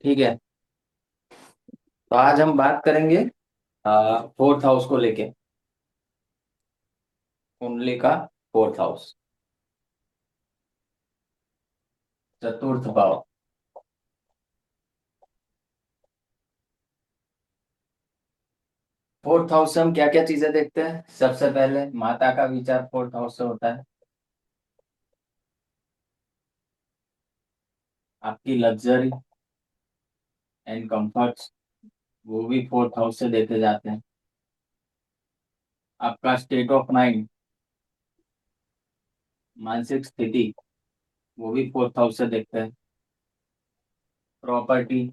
ठीक है। तो आज हम बात करेंगे फोर्थ हाउस को लेके। कुंडली का फोर्थ हाउस, चतुर्थ भाव। फोर्थ हाउस से हम क्या क्या चीजें देखते हैं? सबसे पहले माता का विचार फोर्थ हाउस से होता है। आपकी लग्जरी एंड कंफर्ट्स, वो भी फोर्थ हाउस से देखे जाते हैं। आपका स्टेट ऑफ माइंड, मानसिक स्थिति, वो भी फोर्थ हाउस से देखते हैं। प्रॉपर्टी,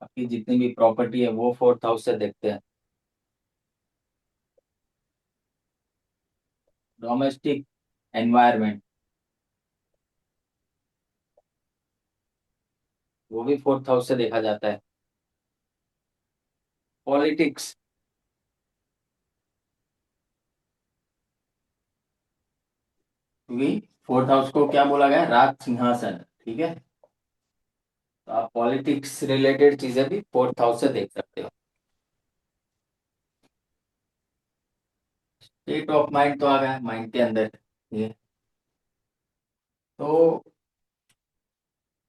आपकी जितनी भी प्रॉपर्टी है वो फोर्थ हाउस से देखते हैं। डोमेस्टिक एनवायरनमेंट, वो भी फोर्थ हाउस से देखा जाता है। पॉलिटिक्स, क्योंकि फोर्थ हाउस को क्या बोला गया है? राज सिंहासन। ठीक है। तो आप पॉलिटिक्स रिलेटेड चीजें भी फोर्थ हाउस से देख सकते हो। स्टेट ऑफ माइंड तो आ गया माइंड के अंदर। ये तो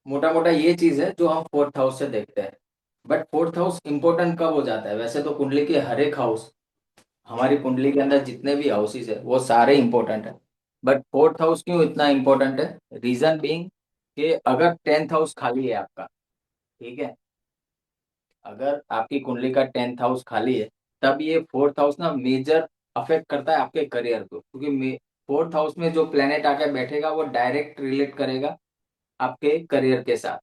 मोटा मोटा ये चीज है जो हम फोर्थ हाउस से देखते हैं। बट फोर्थ हाउस इंपॉर्टेंट कब हो जाता है? वैसे तो कुंडली के हर एक हाउस, हमारी कुंडली के अंदर जितने भी हाउसेस है वो सारे इंपॉर्टेंट है। बट फोर्थ हाउस क्यों इतना इंपॉर्टेंट है? रीजन बीइंग कि अगर टेंथ हाउस खाली है आपका, ठीक है, अगर आपकी कुंडली का टेंथ हाउस खाली है, तब ये फोर्थ हाउस ना मेजर अफेक्ट करता है आपके करियर को, क्योंकि फोर्थ हाउस में जो प्लेनेट आके बैठेगा वो डायरेक्ट रिलेट करेगा आपके करियर के साथ।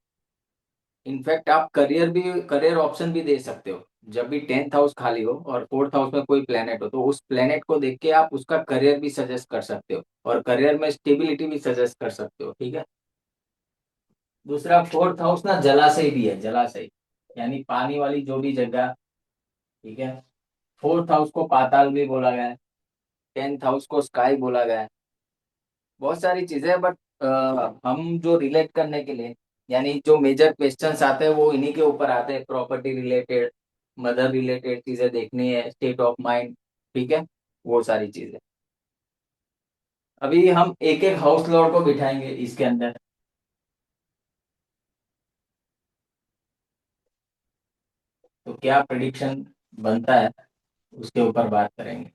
इनफैक्ट आप करियर ऑप्शन भी दे सकते हो। जब भी टेंथ हाउस खाली हो और फोर्थ हाउस में कोई प्लेनेट हो, तो उस प्लेनेट को देख के आप उसका करियर भी सजेस्ट कर सकते हो और करियर में स्टेबिलिटी भी सजेस्ट कर सकते हो। ठीक है। दूसरा, फोर्थ हाउस ना जलाशय भी है, जलाशय यानी पानी वाली जो भी जगह। ठीक है। फोर्थ हाउस को पाताल भी बोला गया है, टेंथ हाउस को स्काई बोला गया है। बहुत सारी चीजें, बट हम जो रिलेट करने के लिए, यानी जो मेजर क्वेश्चंस आते हैं वो इन्हीं के ऊपर आते हैं। प्रॉपर्टी रिलेटेड, मदर रिलेटेड चीजें देखनी है, स्टेट ऑफ माइंड। ठीक है। वो सारी चीजें अभी हम एक एक हाउस लॉर्ड को बिठाएंगे इसके अंदर। तो क्या प्रिडिक्शन बनता है उसके ऊपर बात करेंगे।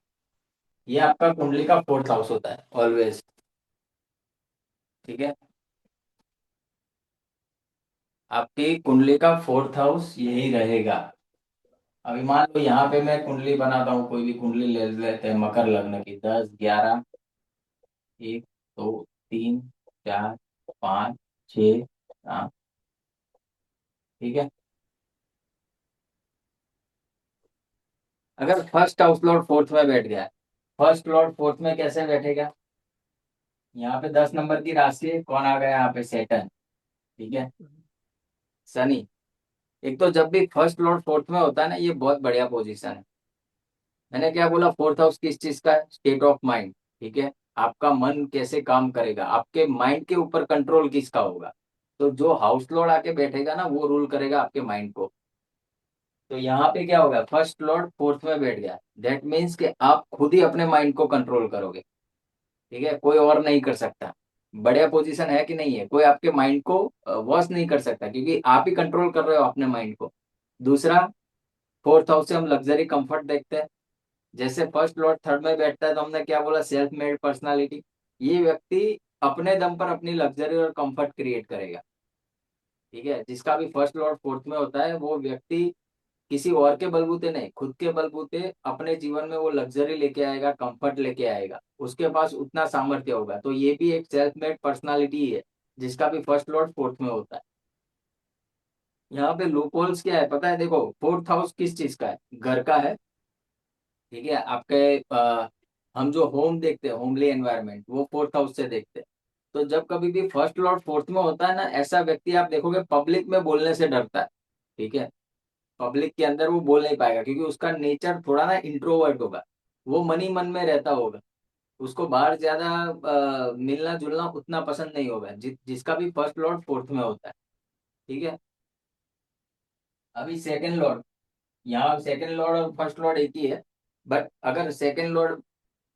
ये आपका कुंडली का फोर्थ हाउस होता है ऑलवेज। ठीक है। आपकी कुंडली का फोर्थ हाउस यही रहेगा। अभी मान लो यहाँ पे मैं कुंडली बनाता हूँ, कोई भी कुंडली ले लेते हैं मकर लग्न की, 10, 11, 1, 2, 3, 4, 5, 6, 7। ठीक है। अगर फर्स्ट हाउस लॉर्ड फोर्थ में बैठ गया है, फर्स्ट लॉर्ड फोर्थ में कैसे बैठेगा? यहाँ पे 10 नंबर की राशि है, कौन आ गया यहाँ पे? सेटन। ठीक है। शनि। एक तो जब भी फर्स्ट लॉर्ड फोर्थ में होता है ना, ये बहुत बढ़िया पोजीशन है। मैंने क्या बोला? फोर्थ हाउस किस चीज का है? State of mind. ठीक है। आपका मन कैसे काम करेगा, आपके माइंड के ऊपर कंट्रोल किसका होगा? तो जो हाउस लॉर्ड आके बैठेगा ना, वो रूल करेगा आपके माइंड को। तो यहाँ पे क्या होगा? फर्स्ट लॉर्ड फोर्थ में बैठ गया, दैट मीन्स कि आप खुद ही अपने माइंड को कंट्रोल करोगे। ठीक है। कोई और नहीं कर सकता। बढ़िया पोजीशन है कि नहीं है? कोई आपके माइंड को वॉश नहीं कर सकता, क्योंकि आप ही कंट्रोल कर रहे हो अपने माइंड को। दूसरा, फोर्थ हाउस से हम लग्जरी कंफर्ट देखते हैं। जैसे फर्स्ट लॉर्ड थर्ड में बैठता है, तो हमने क्या बोला? Self made personality. ये व्यक्ति अपने दम पर अपनी लग्जरी और कंफर्ट क्रिएट करेगा। ठीक है। जिसका भी फर्स्ट लॉर्ड फोर्थ में होता है, वो व्यक्ति किसी और के बलबूते नहीं, खुद के बलबूते अपने जीवन में वो लग्जरी लेके आएगा, कंफर्ट लेके आएगा। उसके पास उतना सामर्थ्य होगा। तो ये भी एक सेल्फ मेड पर्सनालिटी ही है, जिसका भी फर्स्ट लॉर्ड फोर्थ में होता है। यहाँ पे लूप होल्स क्या है पता है? देखो, फोर्थ हाउस किस चीज का है? घर का है। ठीक है। आपके हम जो होम देखते हैं, होमली एनवायरनमेंट, वो फोर्थ हाउस से देखते हैं। तो जब कभी भी फर्स्ट लॉर्ड फोर्थ में होता है ना, ऐसा व्यक्ति आप देखोगे पब्लिक में बोलने से डरता है। ठीक है। पब्लिक के अंदर वो बोल नहीं पाएगा, क्योंकि उसका नेचर थोड़ा ना इंट्रोवर्ट होगा। वो मन ही मन में रहता होगा। उसको बाहर ज्यादा मिलना जुलना उतना पसंद नहीं होगा, जिसका भी फर्स्ट लॉर्ड फोर्थ में होता है। ठीक है। अभी सेकंड लॉर्ड, यहाँ सेकंड लॉर्ड और फर्स्ट लॉर्ड एक ही है, बट अगर सेकंड लॉर्ड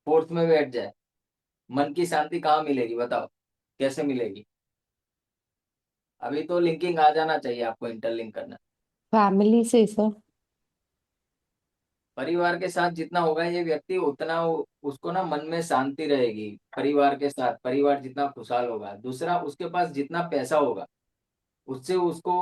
फोर्थ में बैठ जाए, मन की शांति कहाँ मिलेगी बताओ, कैसे मिलेगी? अभी तो लिंकिंग आ जाना चाहिए आपको, इंटरलिंक करना। फैमिली से सर। परिवार के साथ जितना होगा ये व्यक्ति उतना उसको ना मन में शांति रहेगी। परिवार के साथ, परिवार जितना खुशहाल होगा, दूसरा उसके पास जितना पैसा होगा उससे उसको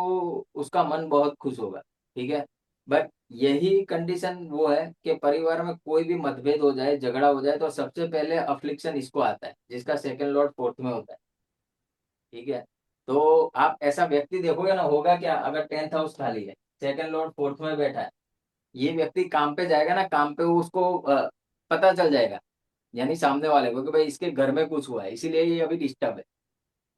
उसका मन बहुत खुश होगा। ठीक है। बट यही कंडीशन वो है कि परिवार में कोई भी मतभेद हो जाए, झगड़ा हो जाए, तो सबसे पहले अफ्लिक्शन इसको आता है, जिसका सेकंड लॉर्ड फोर्थ में होता है। ठीक है। तो आप ऐसा व्यक्ति देखोगे ना, होगा क्या, अगर 10th हाउस खाली है, सेकंड लॉर्ड फोर्थ में बैठा है, ये व्यक्ति काम पे जाएगा ना, काम पे उसको पता चल जाएगा, यानी सामने वाले को, कि भाई इसके घर में कुछ हुआ है, इसीलिए ये अभी डिस्टर्ब है।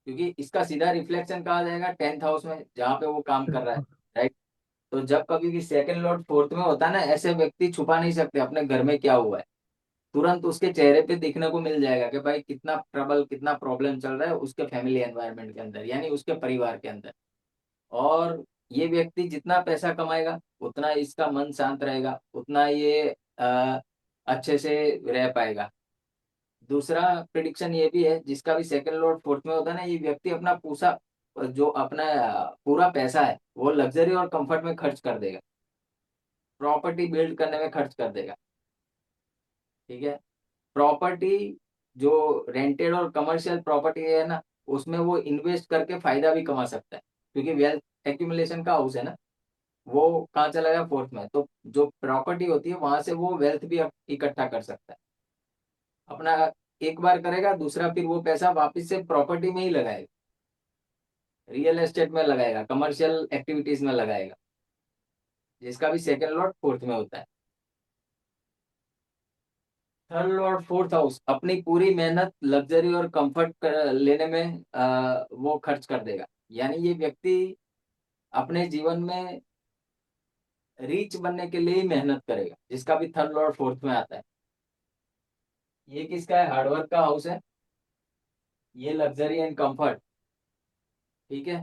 क्योंकि इसका सीधा रिफ्लेक्शन कहा जाएगा 10th हाउस में, जहाँ पे वो काम कर रहा है। राइट। तो जब कभी भी सेकंड लॉर्ड फोर्थ में होता है ना, ऐसे व्यक्ति छुपा नहीं सकते अपने घर में क्या हुआ है। तुरंत उसके चेहरे पे देखने को मिल जाएगा कि भाई कितना ट्रबल, कितना प्रॉब्लम चल रहा है उसके फैमिली एनवायरनमेंट के अंदर, यानी उसके परिवार के अंदर। और ये व्यक्ति जितना पैसा कमाएगा उतना इसका मन शांत रहेगा, उतना ये अच्छे से रह पाएगा। दूसरा प्रिडिक्शन ये भी है, जिसका भी सेकंड लॉर्ड फोर्थ में होता है ना, ये व्यक्ति अपना पूसा जो अपना पूरा पैसा है वो लग्जरी और कंफर्ट में खर्च कर देगा, प्रॉपर्टी बिल्ड करने में खर्च कर देगा। ठीक है। प्रॉपर्टी जो रेंटेड और कमर्शियल प्रॉपर्टी है ना, उसमें वो इन्वेस्ट करके फायदा भी कमा सकता है, क्योंकि वेल्थ एक्यूमुलेशन का हाउस है ना, वो कहाँ चला गया, फोर्थ में। तो जो प्रॉपर्टी होती है वहां से वो वेल्थ भी इकट्ठा कर सकता है अपना। एक बार करेगा, दूसरा फिर वो पैसा वापस से प्रॉपर्टी में ही लगाएगा, रियल एस्टेट में लगाएगा, कमर्शियल एक्टिविटीज में लगाएगा, जिसका भी सेकंड लॉट फोर्थ में होता है। थर्ड लॉर्ड फोर्थ हाउस अपनी पूरी मेहनत लग्जरी और कंफर्ट लेने में वो खर्च कर देगा। यानी ये व्यक्ति अपने जीवन में रीच बनने के लिए ही मेहनत करेगा, जिसका भी थर्ड लॉर्ड फोर्थ में आता है। ये किसका है, हार्डवर्क का हाउस है, ये लग्जरी एंड कंफर्ट। ठीक है।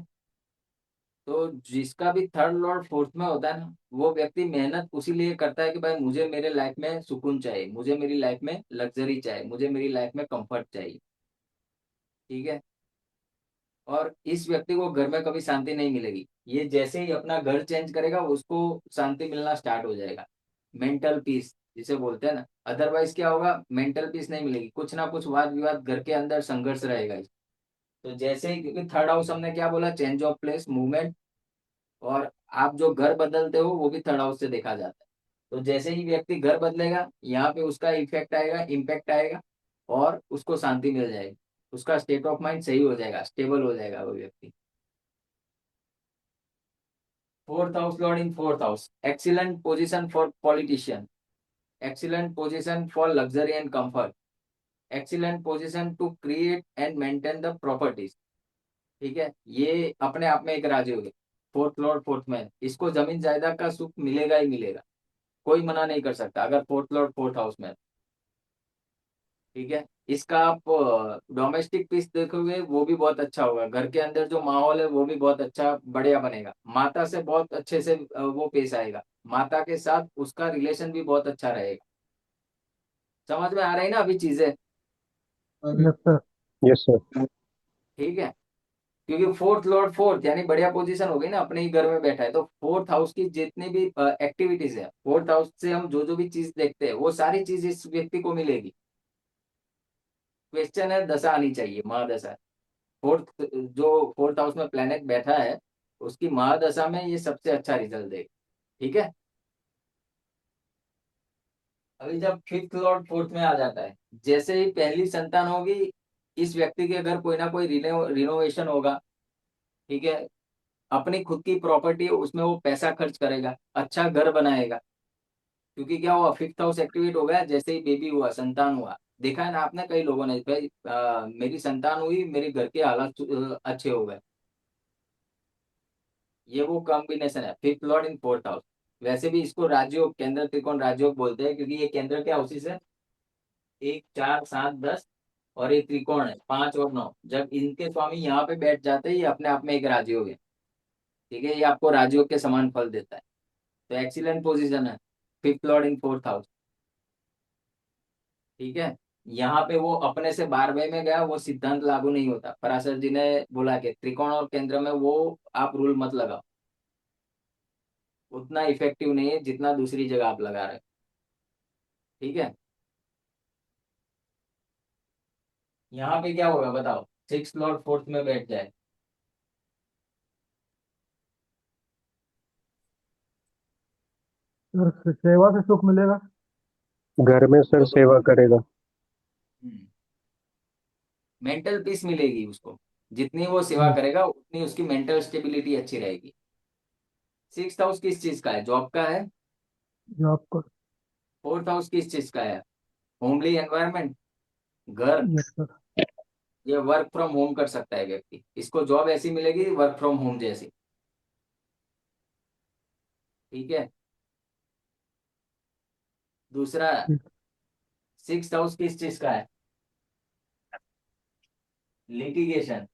तो जिसका भी थर्ड लॉर्ड फोर्थ में होता है ना, वो व्यक्ति मेहनत उसी लिए करता है कि भाई मुझे मेरे लाइफ में सुकून चाहिए, मुझे मेरी लाइफ में लग्जरी चाहिए, मुझे मेरी लाइफ में कंफर्ट चाहिए। ठीक है। और इस व्यक्ति को घर में कभी शांति नहीं मिलेगी, ये जैसे ही अपना घर चेंज करेगा उसको शांति मिलना स्टार्ट हो जाएगा, मेंटल पीस जिसे बोलते हैं ना। अदरवाइज क्या होगा, मेंटल पीस नहीं मिलेगी, कुछ ना कुछ वाद विवाद घर के अंदर संघर्ष रहेगा। तो जैसे ही, क्योंकि थर्ड हाउस हमने क्या बोला, चेंज ऑफ प्लेस, मूवमेंट, और आप जो घर बदलते हो वो भी थर्ड हाउस से देखा जाता है। तो जैसे ही व्यक्ति घर बदलेगा, यहाँ पे उसका इफेक्ट आएगा, इम्पैक्ट आएगा, और उसको शांति मिल जाएगी, उसका स्टेट ऑफ माइंड सही हो जाएगा, स्टेबल हो जाएगा वो व्यक्ति। Fourth house Lord in fourth house, excellent position for politician, excellent position for luxury and comfort, excellent position to create and maintain the properties। ठीक है। ये अपने आप में एक राजयोग है, फोर्थ लॉर्ड फोर्थ में, इसको जमीन जायदाद का सुख मिलेगा ही मिलेगा, कोई मना नहीं कर सकता अगर फोर्थ लॉर्ड फोर्थ हाउस में है। ठीक है। इसका आप डोमेस्टिक पीस देखोगे वो भी बहुत अच्छा होगा, घर के अंदर जो माहौल है वो भी बहुत अच्छा बढ़िया बनेगा, माता से बहुत अच्छे से वो पेश आएगा, माता के साथ उसका रिलेशन भी बहुत अच्छा रहेगा। समझ में आ रही ना अभी चीजें? Yes sir. Yes sir. ठीक है। क्योंकि फोर्थ लॉर्ड फोर्थ यानी बढ़िया पोजीशन हो गई ना, अपने ही घर में बैठा है, तो फोर्थ हाउस की जितनी भी एक्टिविटीज है, फोर्थ हाउस से हम जो जो भी चीज देखते हैं वो सारी चीज इस व्यक्ति को मिलेगी। क्वेश्चन है, दशा आनी चाहिए, महादशा। फोर्थ, जो फोर्थ हाउस में प्लेनेट बैठा है उसकी महादशा में ये सबसे अच्छा रिजल्ट देगा। ठीक है। अभी जब फिफ्थ लॉर्ड फोर्थ में आ जाता है, जैसे ही पहली संतान होगी, इस व्यक्ति के घर कोई ना कोई रिनोवेशन होगा। ठीक है। अपनी खुद की प्रॉपर्टी है उसमें वो पैसा खर्च करेगा, अच्छा घर बनाएगा। क्योंकि क्या हुआ, फिफ्थ हाउस एक्टिवेट हो गया, जैसे ही बेबी हुआ, संतान हुआ, देखा है ना आपने, कई लोगों ने भाई मेरी संतान हुई, मेरे घर के हालात अच्छे हो गए। ये वो कॉम्बिनेशन है, fifth Lord in fourth house. वैसे भी इसको राजयोग, केंद्र त्रिकोण राजयोग बोलते हैं, क्योंकि ये केंद्र के हाउसेस है, 1 4 7 10, और ये त्रिकोण है 5 और 9, जब इनके स्वामी यहाँ पे बैठ जाते हैं, ये अपने आप में एक राजयोग है। ठीक है, ये आपको राजयोग के समान फल देता है। तो एक्सीलेंट पोजीशन है, fifth Lord in fourth house. ठीक है, यहाँ पे वो अपने से 12वें में गया, वो सिद्धांत लागू नहीं होता। पराशर जी ने बोला कि त्रिकोण और केंद्र में वो आप रूल मत लगाओ, उतना इफेक्टिव नहीं है जितना दूसरी जगह आप लगा रहे हो। ठीक है, यहाँ पे क्या होगा बताओ, सिक्स लॉर्ड फोर्थ में बैठ जाए। सर सेवा से सुख मिलेगा। घर में सर तो सेवा करेगा। मेंटल पीस मिलेगी उसको, जितनी वो सेवा करेगा उतनी उसकी मेंटल स्टेबिलिटी अच्छी रहेगी। सिक्स हाउस किस चीज का है, जॉब का है। जॉब को। फोर्थ हाउस किस चीज का है, होमली एनवायरनमेंट, घर। Yes sir. ये वर्क फ्रॉम होम कर सकता है व्यक्ति, इसको जॉब ऐसी मिलेगी वर्क फ्रॉम होम जैसी। ठीक है, दूसरा, सिक्स हाउस किस चीज का है, लिटिगेशन।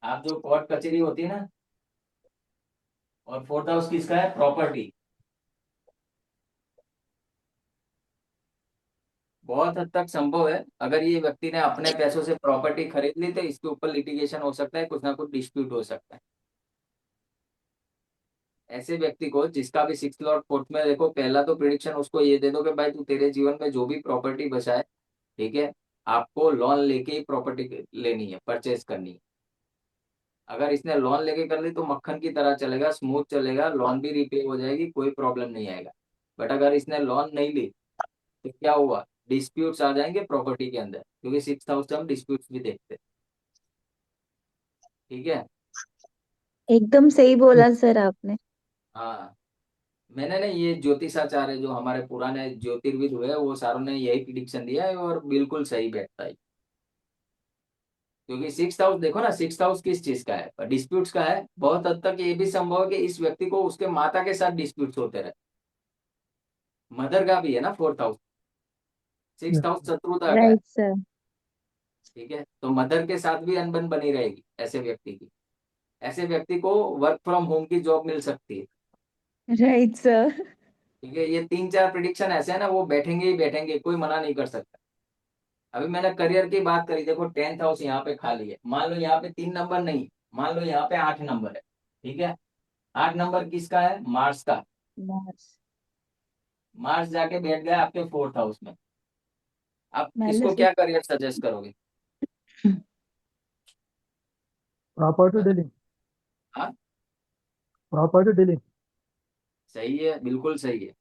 आप जो कोर्ट कचहरी होती है ना। और फोर्थ हाउस किसका है, प्रॉपर्टी। बहुत हद तक संभव है, अगर ये व्यक्ति ने अपने पैसों से प्रॉपर्टी खरीद ली तो इसके ऊपर लिटिगेशन हो सकता है, कुछ ना कुछ डिस्प्यूट हो सकता है। ऐसे व्यक्ति को जिसका भी सिक्स लॉर्ड फोर्थ में, देखो पहला तो प्रिडिक्शन उसको ये दे दो कि भाई तू तेरे जीवन में जो भी प्रॉपर्टी बचा है, ठीक है, आपको लोन लेके ही प्रॉपर्टी लेनी है, परचेज करनी है। अगर इसने लोन लेके कर ली तो मक्खन की तरह चलेगा, स्मूथ चलेगा, लोन भी रिपे हो जाएगी, कोई प्रॉब्लम नहीं आएगा। बट अगर इसने लोन नहीं ली तो क्या हुआ, डिस्प्यूट्स आ जाएंगे प्रॉपर्टी के अंदर, क्योंकि सिक्स हाउस से हम डिस्प्यूट्स भी देखते हैं। ठीक है। एकदम सही बोला सर आपने। हाँ, मैंने ना ये ज्योतिषाचार्य जो हमारे पुराने ज्योतिर्विद हुए वो सारों ने यही प्रिडिक्शन दिया है और बिल्कुल सही बैठता है। क्योंकि सिक्स हाउस देखो ना, सिक्स हाउस किस चीज का है, डिस्प्यूट्स का है। बहुत हद तक ये भी संभव है कि इस व्यक्ति को उसके माता के साथ डिस्प्यूट्स होते रहे। मदर का भी है ना फोर्थ हाउस, सिक्स हाउस शत्रुता का है। Right sir. ठीक है, तो मदर के साथ भी अनबन बनी रहेगी ऐसे व्यक्ति की। ऐसे व्यक्ति को वर्क फ्रॉम होम की जॉब मिल सकती है। Right sir. ठीक है, ये तीन चार प्रिडिक्शन ऐसे है ना, वो बैठेंगे ही बैठेंगे, कोई मना नहीं कर सकता। अभी मैंने करियर की बात करी, देखो टेंथ हाउस यहाँ पे खाली है, मान लो यहाँ पे 3 नंबर नहीं, मान लो यहाँ पे 8 नंबर है। ठीक है, 8 नंबर किसका है, मार्स का। मार्स। मार्स जाके बैठ गया आपके फोर्थ हाउस में। आप पहले इसको से। क्या करियर सजेस्ट करोगे। Property dealing. हाँ, प्रॉपर्टी डीलिंग। सही है, बिल्कुल सही है।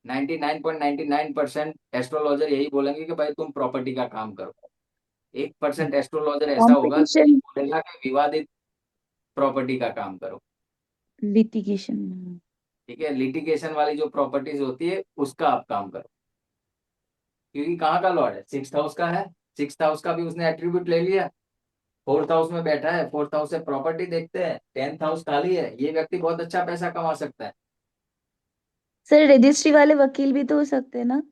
99.99% एस्ट्रोलॉजर यही बोलेंगे कि भाई तुम प्रॉपर्टी का काम करो। 1% एस्ट्रोलॉजर ऐसा होगा जो ये कंपटीशन। बोलेगा कि विवादित प्रॉपर्टी का काम करो। लिटिगेशन। ठीक है, लिटिगेशन वाली जो प्रॉपर्टीज होती है उसका आप काम करो। क्योंकि कहाँ का लॉर्ड है, सिक्स हाउस का है। सिक्स हाउस का भी उसने एट्रीब्यूट ले लिया, फोर्थ हाउस में बैठा है, फोर्थ हाउस से प्रॉपर्टी देखते हैं, टेंथ हाउस खाली है, ये व्यक्ति बहुत अच्छा पैसा कमा सकता है। सर रजिस्ट्री वाले वकील भी तो हो सकते हैं ना,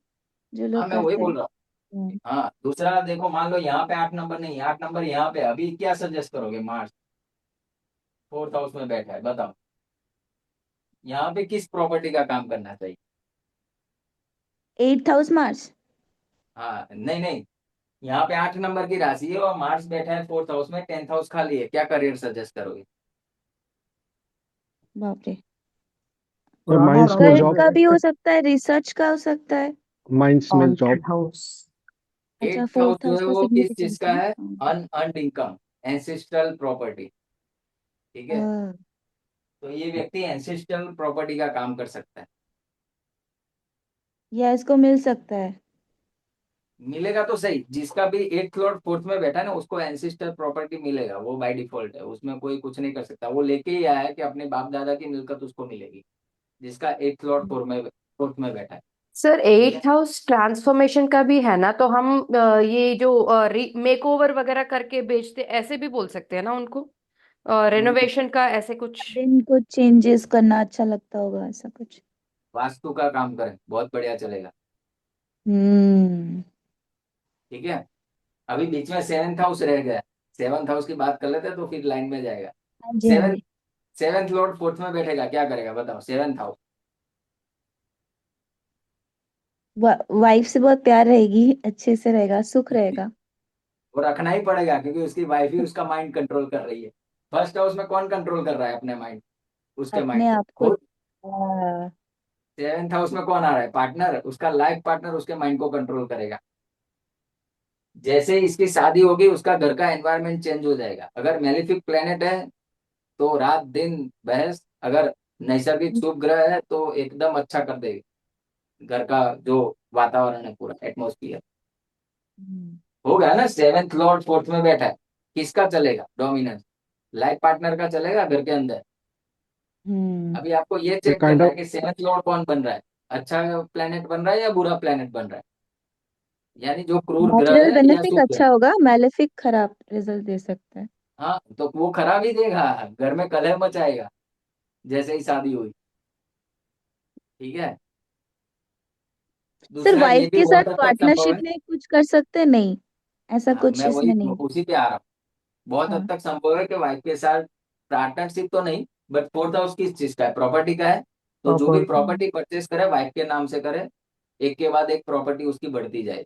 जो हाँ, लोग मैं वही करते बोल हैं। रहा हूँ। हाँ, दूसरा देखो, मान लो यहाँ पे 8 नंबर नहीं, 8 नंबर यहाँ पे, अभी क्या सजेस्ट करोगे, मार्स फोर्थ हाउस में बैठा है, बताओ यहाँ पे किस प्रॉपर्टी का काम करना चाहिए। Eighth house Mars. हाँ, नहीं नहीं, यहाँ पे 8 नंबर की राशि है और मार्स बैठा है फोर्थ हाउस में, टेंथ हाउस खाली है, क्या करियर सजेस्ट करोगे। बाप रे। सर पुराना माइंस में राहु कर्म जॉब। का भी हो है। सकता है, रिसर्च का हो सकता है। माइंस में जॉब। Haunted house. अच्छा, एट्थ हाउस फोर्थ जो हाउस है का वो किस चीज सिग्निफिकेंस का है। है, अनअर्न्ड इनकम, एंसेस्ट्रल प्रॉपर्टी। ठीक है, हाँ। तो ये व्यक्ति एंसेस्ट्रल प्रॉपर्टी का काम कर सकता है। या इसको मिल सकता है। मिलेगा तो सही, जिसका भी एट्थ लॉर्ड फोर्थ में बैठा है ना उसको एंसेस्टर प्रॉपर्टी मिलेगा, वो बाय डिफॉल्ट है, उसमें कोई कुछ नहीं कर सकता, वो लेके ही आया है कि अपने बाप दादा की मिलकत उसको मिलेगी, जिसका एट्थ लॉर्ड फोर्थ में बैठा है। सर ठीक है, एट्थ हाउस ट्रांसफॉर्मेशन का भी है ना, तो हम ये जो मेक ओवर वगैरह करके बेचते ऐसे भी बोल सकते हैं ना उनको, नहीं, रेनोवेशन का ऐसे कुछ। दिन को चेंजेस करना अच्छा लगता होगा, ऐसा कुछ। वास्तु का काम करें बहुत बढ़िया चलेगा। हम्म। ठीक है, अभी बीच में सेवंथ हाउस रह गया, सेवंथ हाउस की बात कर लेते हैं तो फिर लाइन में जाएगा। हाँ जी, हाँ सेवन जी। सेवेंथ लॉर्ड फोर्थ में बैठेगा, क्या करेगा बताओ? Seventh house. वाइफ से बहुत प्यार रहेगी, अच्छे से रहेगा, सुख रहेगा। वो रखना ही पड़ेगा क्योंकि उसकी वाइफ ही उसका माइंड कंट्रोल कर रही है। फर्स्ट हाउस में कौन कंट्रोल कर रहा है अपने माइंड? उसके अपने माइंड को आप को। खुद। सेवेंथ हाउस में कौन आ रहा है? पार्टनर, उसका लाइफ पार्टनर उसके माइंड को कंट्रोल करेगा। जैसे ही इसकी शादी होगी उसका घर का एनवायरनमेंट चेंज हो जाएगा। अगर मेलिफिक प्लेनेट है तो रात दिन बहस, अगर नैसर्गिक शुभ ग्रह है तो एकदम अच्छा कर देगी घर का जो वातावरण है, पूरा एटमोस्फियर। हम्म। हो गया ना? सेवेंथ लॉर्ड फोर्थ में बैठा है, किसका चलेगा डोमिनेंस? लाइफ पार्टनर का चलेगा घर के अंदर। हम्म। अभी आपको ये ये चेक काइंड करना है ऑफ कि सेवेंथ लॉर्ड कौन बन रहा है, अच्छा प्लेनेट बन रहा है या बुरा प्लेनेट बन रहा है, यानी जो क्रूर ग्रह नेचुरल है या बेनिफिक शुभ ग्रह। अच्छा होगा, मैलेफिक खराब रिजल्ट दे सकता है। हाँ, तो वो खराब ही देगा, घर में कलह मचाएगा जैसे ही शादी हुई। ठीक है। सर दूसरा वाइफ ये भी के साथ बहुत हद तक संभव पार्टनरशिप है। में कुछ कर सकते हैं? नहीं, ऐसा हाँ, कुछ मैं वही इसमें नहीं। उसी पे आ रहा हूँ। बहुत हद हाँ। तक संभव है कि वाइफ के साथ पार्टनरशिप तो नहीं, बट फोर्थ हाउस किस चीज का है? प्रॉपर्टी का है। तो जो भी प्रॉपर्टी। प्रॉपर्टी परचेस करे वाइफ के नाम से करे, एक के बाद एक प्रॉपर्टी उसकी बढ़ती जाए,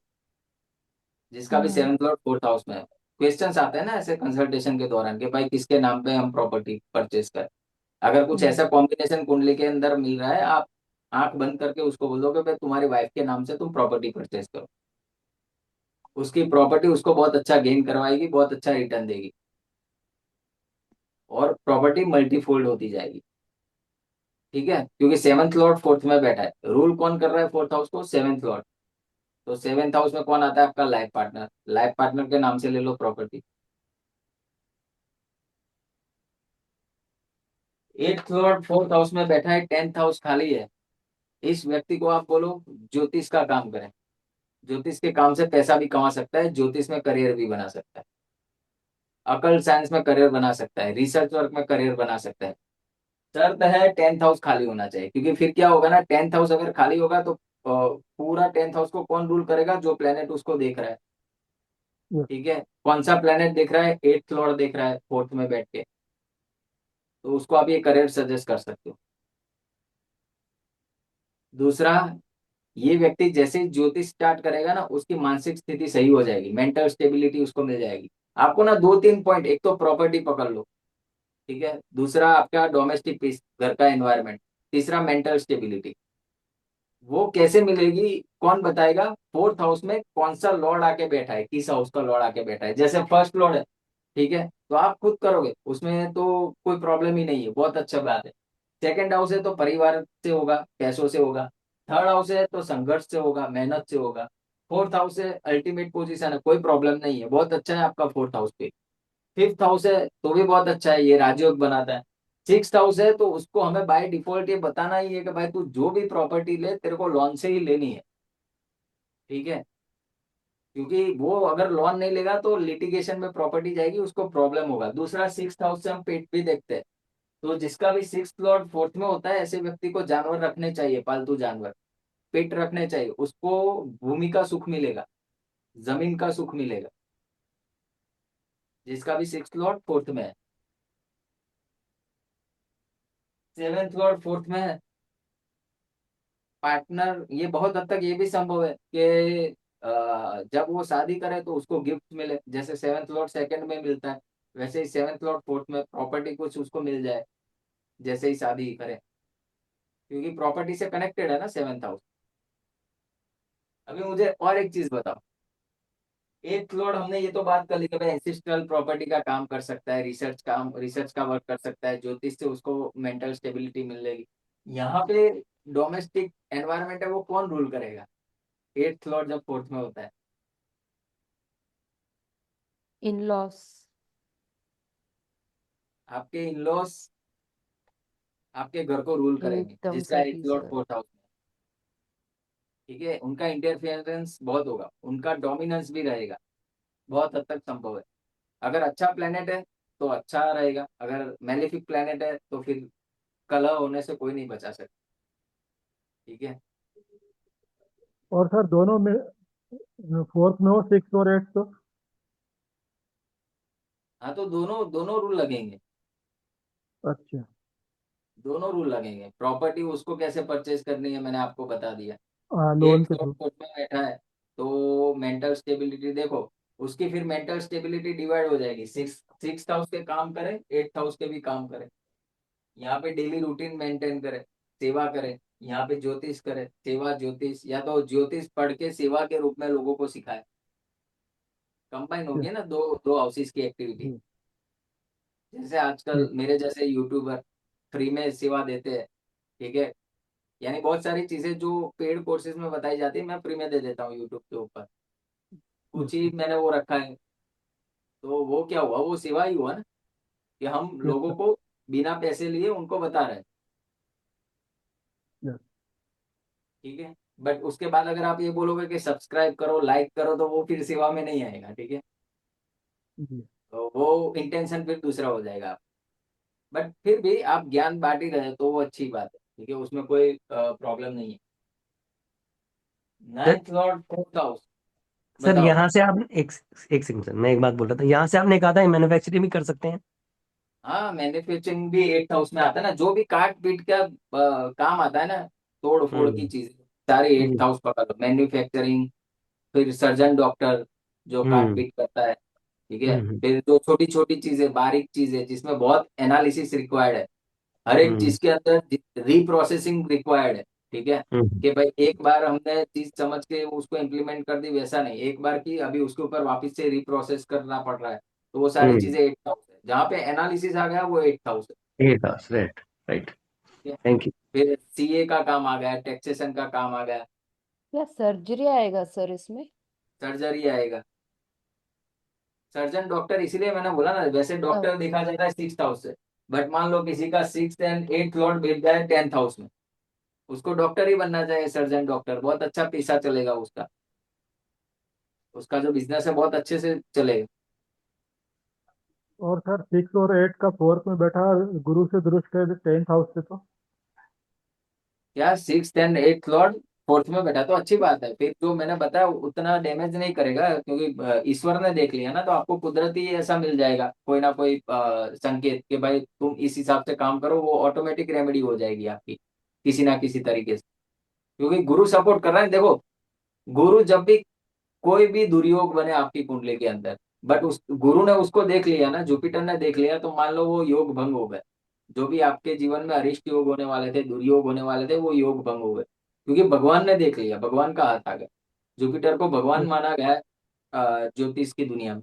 जिसका भी हाँ। सेवंथ लॉर्ड फोर्थ हाउस में है। क्वेश्चंस आते हैं ना ऐसे कंसल्टेशन के दौरान कि भाई किसके नाम पे हम प्रॉपर्टी परचेस करें। अगर कुछ हम्म। ऐसा कॉम्बिनेशन कुंडली के अंदर मिल रहा है, आप आंख बंद करके उसको बोल दो कि भाई तुम्हारी वाइफ के नाम से तुम प्रॉपर्टी परचेस करो। उसकी प्रॉपर्टी उसको बहुत अच्छा गेन करवाएगी, बहुत अच्छा रिटर्न देगी, और प्रॉपर्टी मल्टीफोल्ड होती जाएगी। ठीक है, क्योंकि सेवंथ लॉर्ड फोर्थ में बैठा है। रूल कौन कर रहा है फोर्थ हाउस को? Seventh Lord. तो सेवंथ हाउस में कौन आता है? आपका लाइफ पार्टनर। लाइफ पार्टनर के नाम से ले लो property. Eighth lord fourth house में बैठा है, टेंथ हाउस खाली है। इस व्यक्ति को आप बोलो ज्योतिष का काम करें। ज्योतिष के काम से पैसा भी कमा सकता है, ज्योतिष में करियर भी बना सकता है, अकल साइंस में करियर बना सकता है, रिसर्च वर्क में करियर बना सकता है। शर्त है टेंथ हाउस खाली होना चाहिए, क्योंकि फिर क्या होगा ना, टेंथ हाउस अगर खाली होगा तो पूरा टेंथ हाउस को कौन रूल करेगा? जो प्लेनेट उसको देख रहा है। यस। ठीक है, कौन सा प्लेनेट देख रहा है? एट्थ लॉर्ड देख रहा है फोर्थ में बैठ के। तो उसको आप ये करियर सजेस्ट कर सकते हो। दूसरा, ये व्यक्ति जैसे ही ज्योतिष स्टार्ट करेगा ना, उसकी मानसिक स्थिति सही हो जाएगी, मेंटल स्टेबिलिटी उसको मिल जाएगी। आपको ना दो तीन पॉइंट, एक तो प्रॉपर्टी पकड़ लो, ठीक है, दूसरा आपका डोमेस्टिक पीस, घर का एनवायरनमेंट, तीसरा मेंटल स्टेबिलिटी। वो कैसे मिलेगी? कौन बताएगा? फोर्थ हाउस में कौन सा लॉर्ड आके बैठा है, किस हाउस का लॉर्ड आके बैठा है। जैसे फर्स्ट लॉर्ड है, ठीक है, तो आप खुद करोगे, उसमें तो कोई प्रॉब्लम ही नहीं है, बहुत अच्छा बात है। सेकंड हाउस है तो परिवार से होगा, पैसों से होगा। थर्ड हाउस है तो संघर्ष से होगा, मेहनत से होगा। फोर्थ हाउस है अल्टीमेट पोजीशन है, कोई प्रॉब्लम नहीं है, बहुत अच्छा है आपका फोर्थ हाउस पे। फिफ्थ हाउस है तो भी बहुत अच्छा है, ये राजयोग बनाता है। सिक्स हाउस है तो उसको हमें बाय डिफॉल्ट ये बताना ही है कि भाई तू जो भी प्रॉपर्टी ले, तेरे को लोन से ही लेनी है। ठीक है, क्योंकि वो अगर लोन नहीं लेगा तो लिटिगेशन में प्रॉपर्टी जाएगी, उसको प्रॉब्लम होगा। दूसरा, सिक्स हाउस से हम पेट भी देखते हैं। तो जिसका भी सिक्स लॉर्ड फोर्थ में होता है, ऐसे व्यक्ति को जानवर रखने चाहिए, पालतू जानवर, पेट रखने चाहिए, उसको भूमि का सुख मिलेगा, जमीन का सुख मिलेगा, जिसका भी सिक्स लॉर्ड फोर्थ में है। सेवेंथ लॉर्ड फोर्थ में है, पार्टनर, ये बहुत हद तक ये भी संभव है कि जब वो शादी करे तो उसको गिफ्ट मिले, जैसे सेवेंथ लॉर्ड सेकंड में मिलता है, वैसे ही सेवेंथ लॉर्ड फोर्थ में प्रॉपर्टी कुछ उसको मिल जाए जैसे ही शादी करे, क्योंकि प्रॉपर्टी से कनेक्टेड है ना सेवेंथ हाउस। अभी मुझे और एक चीज बताओ। एथ लॉर्ड, हमने ये तो बात कर ली कि भाई एंसिस्ट्रल प्रॉपर्टी का काम कर सकता है, रिसर्च का वर्क कर सकता है, ज्योतिष से उसको मेंटल स्टेबिलिटी मिलेगी। यहाँ पे डोमेस्टिक एनवायरनमेंट है, वो कौन रूल करेगा एट्थ लॉर्ड जब फोर्थ में होता है? इन लॉस। आपके इनलॉस आपके घर को रूल करेंगे, एकदम जिसका सही eighth Lord sir. Fourth house में। ठीक है, उनका इंटरफेरेंस बहुत होगा, उनका डोमिनेंस भी रहेगा, बहुत हद तक संभव है। अगर अच्छा प्लेनेट है तो अच्छा रहेगा, अगर मेलेफिक प्लेनेट है तो फिर कलह होने से कोई नहीं बचा सकता। ठीक है। और सर दोनों में, फोर्थ में हो सिक्स और एट तो। हाँ, तो दोनों दोनों रूल लगेंगे। अच्छा। दोनों रूल लगेंगे। प्रॉपर्टी उसको कैसे परचेज करनी है मैंने आपको बता दिया। लोन एट के फ्लोर थ्रू। कोर्ट में बैठा है तो मेंटल स्टेबिलिटी देखो, उसकी फिर मेंटल स्टेबिलिटी डिवाइड हो जाएगी। सिक्स सिक्स हाउस के काम करे, एट हाउस के भी काम करे। यहाँ पे डेली रूटीन मेंटेन करे, सेवा करे। यहाँ पे ज्योतिष करे, सेवा ज्योतिष, या तो ज्योतिष पढ़ के सेवा के रूप में लोगों को सिखाए। कंबाइन होगी ना दो दो हाउसेस की एक्टिविटी। जी। जैसे आजकल ठीक। मेरे जैसे यूट्यूबर फ्री में सेवा देते हैं, ठीक है। यानी बहुत सारी चीजें जो पेड कोर्सेज में बताई जाती है मैं फ्री में दे देता हूँ यूट्यूब के ऊपर। कुछ ही मैंने वो रखा है, तो वो क्या हुआ, वो सेवा ही हुआ ना, कि हम यस लोगों सर। को बिना पैसे लिए उनको बता रहे हैं। यस। ठीक है। बट उसके बाद अगर आप ये बोलोगे कि सब्सक्राइब करो, लाइक करो, तो वो फिर सेवा में नहीं आएगा। ठीक है। जी। तो वो इंटेंशन फिर दूसरा हो जाएगा। बट फिर भी आप ज्ञान बांट ही रहे हो तो वो अच्छी बात है। ठीक है, उसमें कोई प्रॉब्लम नहीं है। Sir ninth lord fourth house. Sir बताओ। यहाँ से आप एक एक सेकंड सर, मैं एक बात बोल रहा था, यहाँ से आपने कहा था मैन्युफैक्चरिंग भी कर सकते हैं। हाँ, मैन्युफैक्चरिंग भी एट हाउस में आता है ना, जो भी काट पीट का काम आता है ना, तोड़ फोड़ की हम्म। चीजें सारी एट जी। हाउस पकड़ लो। मैन्युफैक्चरिंग, फिर सर्जन डॉक्टर जो काट हम्म। पीट करता है। ठीक है। हम्म। फिर जो छोटी छोटी चीजें, बारीक चीजें जिसमें बहुत एनालिसिस रिक्वायर्ड है, हर एक हम्म। चीज के अंदर रीप्रोसेसिंग रिक्वायर्ड है। ठीक है। हम्म। कि भाई एक बार हमने चीज समझ के उसको इम्प्लीमेंट कर दी, वैसा नहीं एक बार की अभी उसके ऊपर वापस से रिप्रोसेस करना पड़ रहा है। तो वो सारी हम्म। चीजें एट हाउस है, जहाँ पे एनालिसिस आ गया वो एट हाउस है। ये था राइट। राइट। ठीक है। Thank you. फिर सीए का काम आ गया, टैक्सेशन का काम आ गया, क्या सर्जरी आएगा सर इसमें? सर्जरी आएगा। सर्जन डॉक्टर इसीलिए मैंने बोला ना, वैसे अ, डॉक्टर देखा जाता है सिक्स हाउस से। बट मान लो किसी का सिक्स एंड एट लॉर्ड भेज जाए टेंथ हाउस में, उसको डॉक्टर ही बनना चाहिए। सर्जन डॉक्टर बहुत अच्छा पैसा चलेगा उसका, उसका जो बिजनेस है बहुत अच्छे से चलेगा। और सर 6 और 8 का फोर्थ में बैठा, गुरु से दृष्ट है 10th हाउस से, तो क्या six and eight lord fourth में बैठा तो अच्छी बात है। फिर जो मैंने बताया उतना डैमेज नहीं करेगा, क्योंकि ईश्वर ने देख लिया ना, तो आपको कुदरती ऐसा मिल जाएगा कोई ना कोई संकेत कि भाई तुम इस हिसाब से काम करो, वो ऑटोमेटिक रेमेडी हो जाएगी आपकी किसी ना किसी तरीके से। क्योंकि गुरु सपोर्ट कर रहा है। देखो, गुरु जब भी कोई भी दुर्योग बने आपकी कुंडली के अंदर, बट उस गुरु ने उसको देख लिया ना, जुपिटर ने देख लिया, तो मान लो वो योग भंग हो गए। जो भी आपके जीवन में अरिष्ट योग होने वाले थे, दुर्योग होने वाले थे, वो योग भंग हो गए, क्योंकि भगवान ने देख लिया, भगवान का हाथ आ गया। जुपिटर को भगवान यस। माना गया है ज्योतिष की दुनिया में।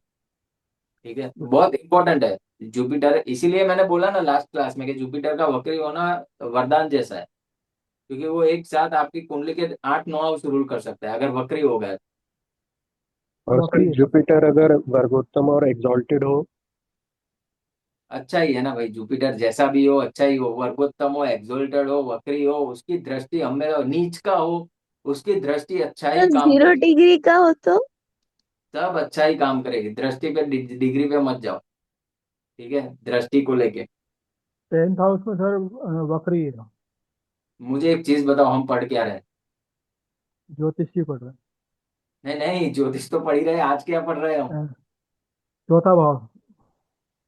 ठीक है, यस। बहुत इंपॉर्टेंट है जुपिटर। इसीलिए मैंने बोला ना लास्ट क्लास में कि जुपिटर का वक्री होना वरदान जैसा है, क्योंकि वो एक साथ आपकी कुंडली के 8 9 हाउस रूल कर सकता है अगर वक्री हो गया। और सर वक्री है। जुपिटर अगर वर्गोत्तम और एग्जॉल्टेड हो। अच्छा ही है ना भाई, जुपिटर जैसा भी हो अच्छा ही हो, वर्गोत्तम हो, एक्सोल्टेड हो, वक्री हो, उसकी दृष्टि हमें नीच का हो, उसकी दृष्टि अच्छा तो ही काम 0 करेगी। डिग्री का हो तो? सब अच्छा ही काम करेगी, दृष्टि पे डिग्री पे मत जाओ। ठीक है, दृष्टि को लेके। 10th हाउस में सर वक्री है। मुझे एक चीज बताओ, हम पढ़ क्या रहे? ज्योतिष की पढ़ रहे नहीं नहीं, ज्योतिष तो पढ़ ही रहे, आज क्या पढ़ रहे हम? हैं। चौथा भाव।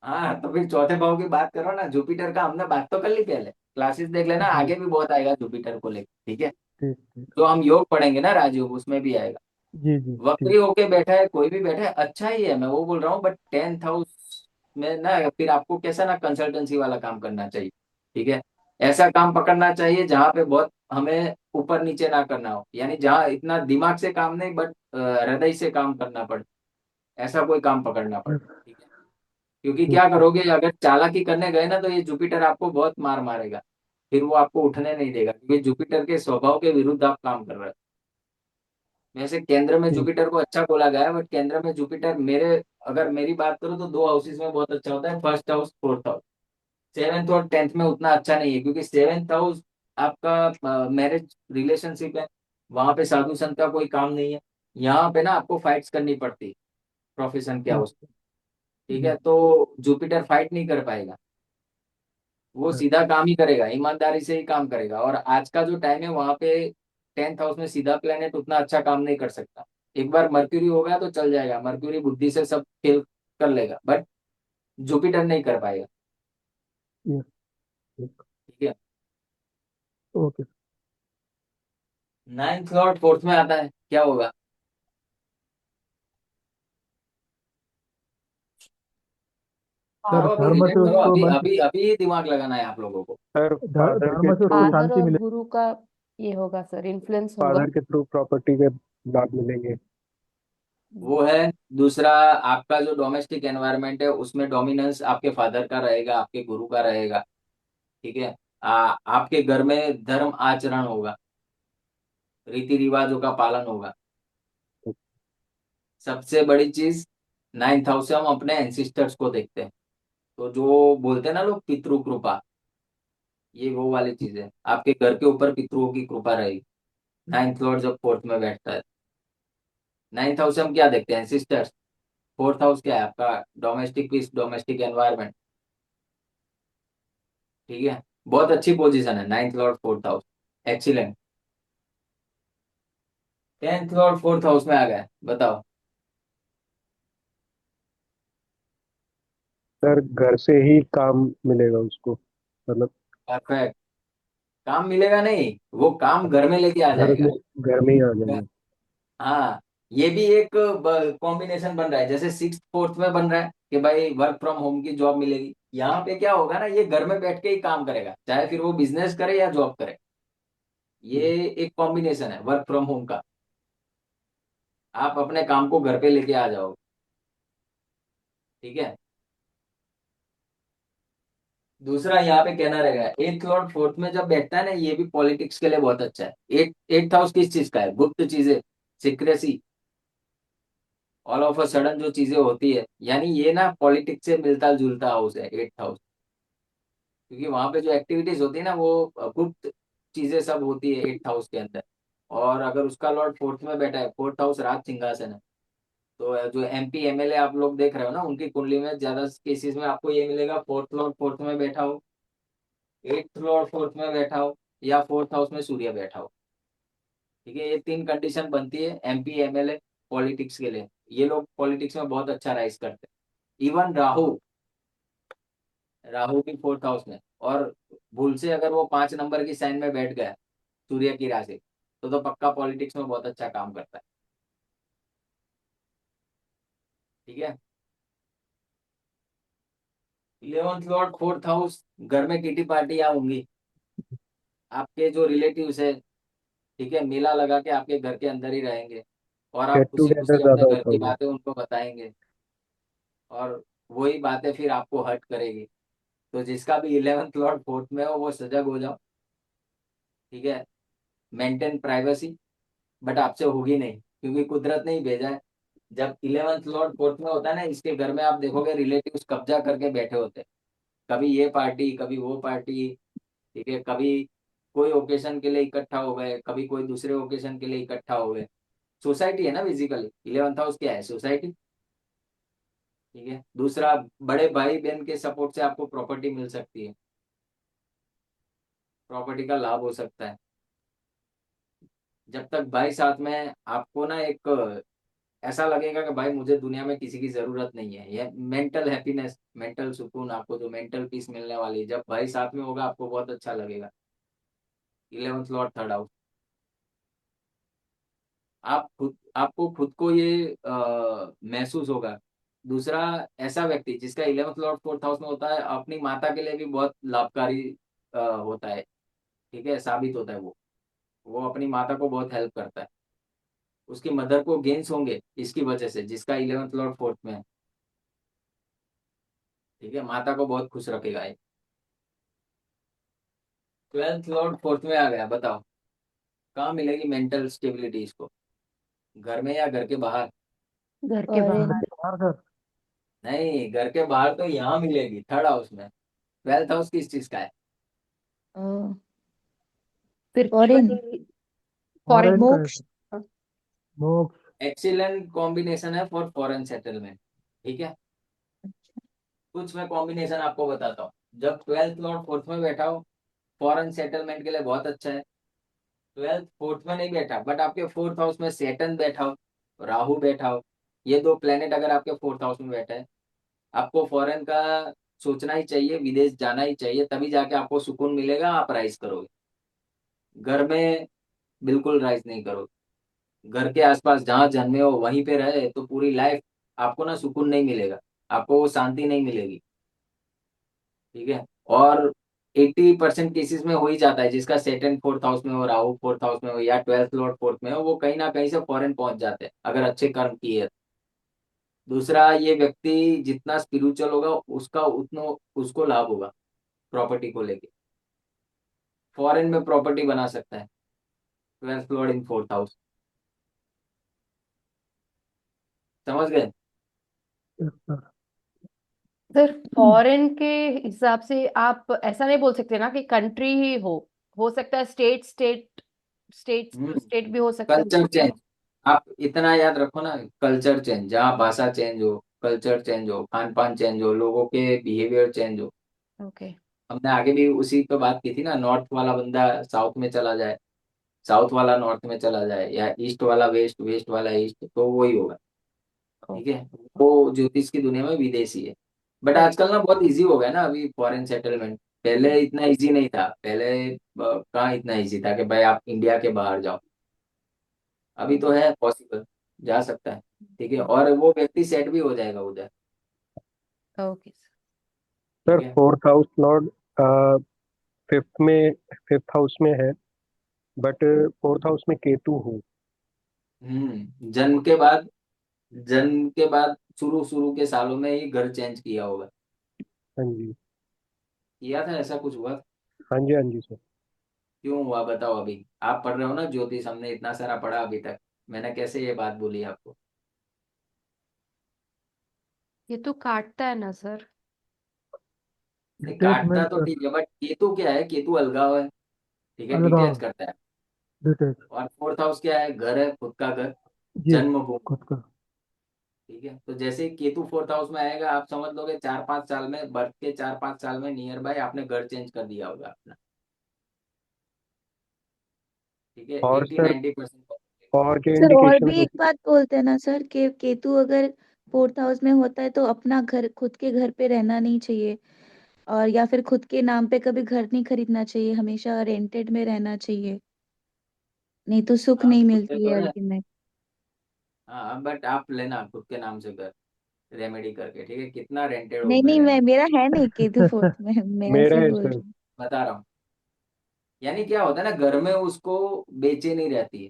हाँ, तो फिर चौथे भाव की बात करो ना। जुपिटर का हमने बात तो कर ली पहले, क्लासेस देख लेना, जी। आगे भी बहुत आएगा जुपिटर को लेके। ठीक है। ठीक ठीक। जो हम योग पढ़ेंगे ना राजयोग, उसमें भी आएगा। जी जी वक्री ठीक। होके बैठा है, कोई भी बैठा है अच्छा ही है, मैं वो बोल रहा हूँ। बट टेंथ हाउस में ना फिर आपको कैसा ना कंसल्टेंसी वाला काम करना चाहिए। ठीक है। ऐसा काम पकड़ना चाहिए जहाँ पे बहुत हमें ऊपर नीचे ना करना हो, यानी जहाँ इतना दिमाग से काम नहीं, बट हृदय से काम करना पड़े, ऐसा कोई काम पकड़ना पड़े। यस। ठीक है। क्योंकि ठीक क्या ठीक। करोगे, अगर चालाकी करने गए ना, तो ये जुपिटर आपको बहुत मार मारेगा। फिर वो आपको उठने नहीं देगा, क्योंकि जुपिटर के स्वभाव के विरुद्ध आप काम कर रहे हो। वैसे केंद्र में ठीक। जुपिटर को अच्छा बोला गया है, बट केंद्र में जुपिटर मेरे, अगर मेरी बात करूँ तो दो हाउसेस में बहुत अच्छा होता है, first house fourth house. Seventh और टेंथ में उतना अच्छा नहीं है, क्योंकि सेवेंथ हाउस आपका मैरिज रिलेशनशिप है, वहां पे साधु संत का कोई काम नहीं है। यहाँ पे ना आपको फाइट्स करनी पड़ती है, प्रोफेशन के ठीक। हाउस। ठीक जी। है, तो जुपिटर फाइट नहीं कर पाएगा, वो यस। सीधा काम ही करेगा, ईमानदारी से ही काम करेगा। और आज का जो टाइम है वहां पे टेंथ हाउस में सीधा प्लेनेट उतना अच्छा काम नहीं कर सकता। एक बार मर्क्यूरी हो गया तो चल जाएगा, मर्क्यूरी बुद्धि से सब खेल कर लेगा, बट जुपिटर नहीं कर पाएगा। यस। ठीक। ठीक है। ओके। नाइन्थ लॉर्ड फोर्थ में आता है, क्या होगा? सर करो, अभी धर्म से रिलेट करो, उसको अभी मन अभी अभी दिमाग लगाना है आप लोगों को। सर धर्म से उसको फादर शांति और मिले। गुरु का ये होगा सर, इन्फ्लुएंस होगा। फादर के थ्रू प्रॉपर्टी के लाभ मिलेंगे। वो है दूसरा। आपका जो डोमेस्टिक एनवायरनमेंट है उसमें डोमिनेंस आपके फादर का रहेगा, आपके गुरु का रहेगा। ठीक है। आपके घर में धर्म आचरण होगा, रीति रिवाजों का पालन होगा। सबसे बड़ी चीज, नाइन्थ हाउस से हम अपने एंसिस्टर्स को देखते हैं। तो जो बोलते हैं ना लोग पितृ कृपा, ये वो वाली चीज है। आपके घर के ऊपर पितरों की कृपा रहेगी नाइन्थ लॉर्ड जब फोर्थ में बैठता है। नाइन्थ हाउस से हम क्या देखते हैं? सिस्टर्स। फोर्थ हाउस क्या है आपका? Domestic peace, domestic environment. ठीक है। बहुत अच्छी पोजीशन है ninth lord fourth house. Excellent. Tenth lord fourth house में आ गया, बताओ। सर घर से ही काम मिलेगा उसको, मतलब परफेक्ट। काम मिलेगा नहीं, वो काम घर में लेके आ घर जाएगा। में घर में ही आ जाएगा। हाँ, ये भी एक कॉम्बिनेशन बन रहा है, जैसे सिक्स फोर्थ में बन रहा है कि भाई वर्क फ्रॉम होम की जॉब मिलेगी। यहाँ पे क्या होगा ना, ये घर में बैठ के ही काम करेगा, चाहे फिर वो बिजनेस करे या जॉब करे। ये एक कॉम्बिनेशन है वर्क फ्रॉम होम का। आप अपने काम को घर पे लेके आ जाओ। ठीक है। दूसरा यहाँ पे कहना रहेगा, एट्थ लॉर्ड फोर्थ में जब बैठता है ना, ये भी पॉलिटिक्स के लिए बहुत अच्छा है। एट्थ हाउस किस चीज का है? गुप्त चीजें, secrecy, all of a sudden जो चीजें होती है, यानी ये ना पॉलिटिक्स से मिलता जुलता हाउस है एट्थ हाउस। क्योंकि वहां पे जो एक्टिविटीज होती है ना, वो गुप्त चीजें सब होती है एट्थ हाउस के अंदर। और अगर उसका लॉर्ड फोर्थ में बैठा है, फोर्थ हाउस राज सिंहासन है। तो जो एमपी एमएलए आप लोग देख रहे हो ना, उनकी कुंडली में ज्यादा केसेस में आपको ये मिलेगा, फोर्थ लॉर्ड फोर्थ में बैठा हो, एट्थ लॉर्ड फोर्थ में बैठा हो, या फोर्थ हाउस में सूर्य बैठा हो। ठीक है। ये तीन कंडीशन बनती है एमपी एमएलए पॉलिटिक्स के लिए। ये लोग पॉलिटिक्स में बहुत अच्छा राइज करते हैं। इवन राहु, राहु भी फोर्थ हाउस में। और भूल से अगर वो 5 नंबर की साइन में बैठ गया, सूर्य की राशि, तो पक्का पॉलिटिक्स में बहुत अच्छा काम करता है। ठीक है। इलेवंथ लॉर्ड फोर्थ हाउस, घर में किटी पार्टियां होंगी। आपके जो रिलेटिव्स है, ठीक है, मेला लगा के आपके घर के अंदर ही रहेंगे। और आप गेट खुशी टुगेदर खुशी अपने ज्यादा घर होता की होगा। बातें उनको बताएंगे। और वही बातें फिर आपको हर्ट करेगी। तो जिसका भी इलेवंथ लॉर्ड फोर्थ में हो, वो सजग हो जाओ। ठीक है। Maintain privacy. बट आपसे होगी नहीं, क्योंकि कुदरत ने ही भेजा है। जब इलेवंथ लॉर्ड फोर्थ में होता है ना, इसके घर में आप देखोगे रिलेटिव्स कब्जा करके बैठे होते हैं। कभी ये पार्टी, कभी वो पार्टी। ठीक है। कभी कोई ओकेशन के लिए इकट्ठा हो गए, कभी कोई दूसरे ओकेशन के लिए इकट्ठा हो गए। सोसाइटी है ना बेसिकली, इलेवंथ हाउस क्या है? सोसाइटी। ठीक है। दूसरा, बड़े भाई बहन के सपोर्ट से आपको प्रॉपर्टी मिल सकती है, प्रॉपर्टी का लाभ हो सकता है। जब तक भाई साथ में है, आपको ना एक ऐसा लगेगा कि भाई मुझे दुनिया में किसी की जरूरत नहीं है। ये मेंटल हैप्पीनेस, मेंटल सुकून, आपको जो मेंटल पीस मिलने वाली है, जब भाई साथ में होगा आपको बहुत अच्छा लगेगा। Eleventh Lord third house. आपको खुद को ये महसूस होगा। दूसरा, ऐसा व्यक्ति जिसका इलेवंथ लॉर्ड फोर्थ हाउस में होता है, अपनी माता के लिए भी बहुत लाभकारी होता है। ठीक है, साबित होता है वो अपनी माता को बहुत हेल्प करता है। उसकी मदर को गेन्स होंगे इसकी वजह से, जिसका इलेवंथ लॉर्ड फोर्थ में है। ठीक है। माता को बहुत खुश रखेगा ये। ट्वेल्थ लॉर्ड फोर्थ में आ गया, बताओ कहाँ मिलेगी मेंटल स्टेबिलिटी इसको? घर में या घर के बाहर? घर के फॉरेन। बाहर। हाँ सर। नहीं, घर के बाहर तो यहाँ मिलेगी, थर्ड हाउस में। ट्वेल्थ हाउस किस चीज का है? फिर फॉरेन। फॉरेन फॉरेन का है मोक्ष। सर। मोक्ष। एक्सीलेंट कॉम्बिनेशन है फॉर फॉरेन सेटलमेंट। ठीक है। कुछ मैं कॉम्बिनेशन आपको बताता हूँ। जब ट्वेल्थ लॉर्ड फोर्थ में बैठा हो, फॉरेन सेटलमेंट के लिए बहुत अच्छा है। ट्वेल्थ फोर्थ में नहीं बैठा, बट आपके फोर्थ हाउस में सेटन बैठा हो, राहु बैठा हो, ये दो प्लेनेट अगर आपके फोर्थ हाउस में बैठा है, आपको फॉरेन का सोचना ही चाहिए, विदेश जाना ही चाहिए, तभी जाके आपको सुकून मिलेगा, आप राइज करोगे। घर में बिल्कुल राइज नहीं करो। घर के आसपास जहाँ जन्मे हो वहीं पे रहे तो पूरी लाइफ आपको ना सुकून नहीं मिलेगा, आपको वो शांति नहीं मिलेगी। ठीक है। और 80% केसेस में हो ही जाता है, जिसका सेकंड फोर्थ हाउस में हो, राहु फोर्थ हाउस में हो या 12th लॉर्ड फोर्थ में हो, वो कहीं ना कहीं से फॉरेन पहुंच जाते हैं अगर अच्छे कर्म किए हैं। दूसरा, ये व्यक्ति जितना स्पिरिचुअल होगा उसका उतना उसको लाभ होगा प्रॉपर्टी को लेके। फॉरेन में प्रॉपर्टी बना सकता है 12th Lord in fourth house. समझ गए? Yes sir. सर फॉरेन के हिसाब से आप ऐसा नहीं बोल सकते ना कि कंट्री ही हो सकता है स्टेट हम्म। स्टेट भी हो सकता है कल्चर चेंज। आप इतना याद रखो ना, कल्चर चेंज, जहाँ भाषा चेंज हो, कल्चर चेंज हो, खान पान चेंज हो, लोगों के बिहेवियर चेंज हो। ओके। हमने आगे भी उसी तो बात की थी ना, नॉर्थ वाला बंदा साउथ में चला जाए, साउथ वाला नॉर्थ में चला जाए, या ईस्ट वाला वेस्ट, वेस्ट वाला ईस्ट, तो वही होगा। ठीक है। वो ज्योतिष की दुनिया में विदेशी है। बट आजकल ना बहुत इजी हो गया ना अभी फॉरेन सेटलमेंट। पहले इतना इजी नहीं था, पहले कहाँ इतना इजी था कि भाई आप इंडिया के बाहर जाओ। अभी तो है पॉसिबल, जा सकता है। ठीक है, और वो व्यक्ति सेट भी हो जाएगा उधर। ओके। सर ठीक है। फोर्थ हाउस लॉर्ड फिफ्थ में, फिफ्थ हाउस में है, बट फोर्थ हाउस में केतु हो। जन्म के बाद, जन्म के बाद शुरू शुरू के सालों में ही घर चेंज किया होगा। हाँ जी। किया था, ऐसा कुछ हुआ? हाँ जी, हाँ जी सर। क्यों हुआ बताओ। अभी आप पढ़ रहे हो ना ज्योतिष, हमने इतना सारा पढ़ा अभी तक, मैंने कैसे ये बात बोली आपको? ये तो काटता है ना सर। नहीं, काटता डिटैचमेंट तो सर। ठीक है, बट केतु क्या है? केतु अलगाव है। ठीक है, अलगाव। डिटेच करता है। डिटैच। और फोर्थ हाउस क्या है? घर है, खुद का घर, जी। जन्मभूमि। खुद का। ठीक है, तो जैसे ही केतु फोर्थ हाउस में आएगा, आप समझ लोगे 4-5 साल में, बर्थ के 4-5 साल में नियर बाय आपने घर चेंज कर दिया होगा अपना। ठीक है, और एट्टी सर, 90%। और क्या सर और इंडिकेशन भी हो? एक बात बोलते हैं ना सर कि केतु अगर फोर्थ हाउस में होता है तो अपना घर, खुद के घर पे रहना नहीं चाहिए, और या फिर खुद के नाम पे कभी घर नहीं खरीदना चाहिए, हमेशा रेंटेड में रहना चाहिए, नहीं तो सुख आप नहीं बोलते मिलती तो है है। अल्टीमेट। हाँ, बट आप लेना खुद के नाम से घर, रेमेडी करके। ठीक है, कितना रेंटेड हो नहीं में नहीं, मैं, रहना। मेरा है नहीं केतु फोर्थ में, मैं मेरा ऐसे है बोल सर। रही हूँ। बता रहा हूँ। यानी क्या होता है ना, घर में उसको बेचैनी रहती है,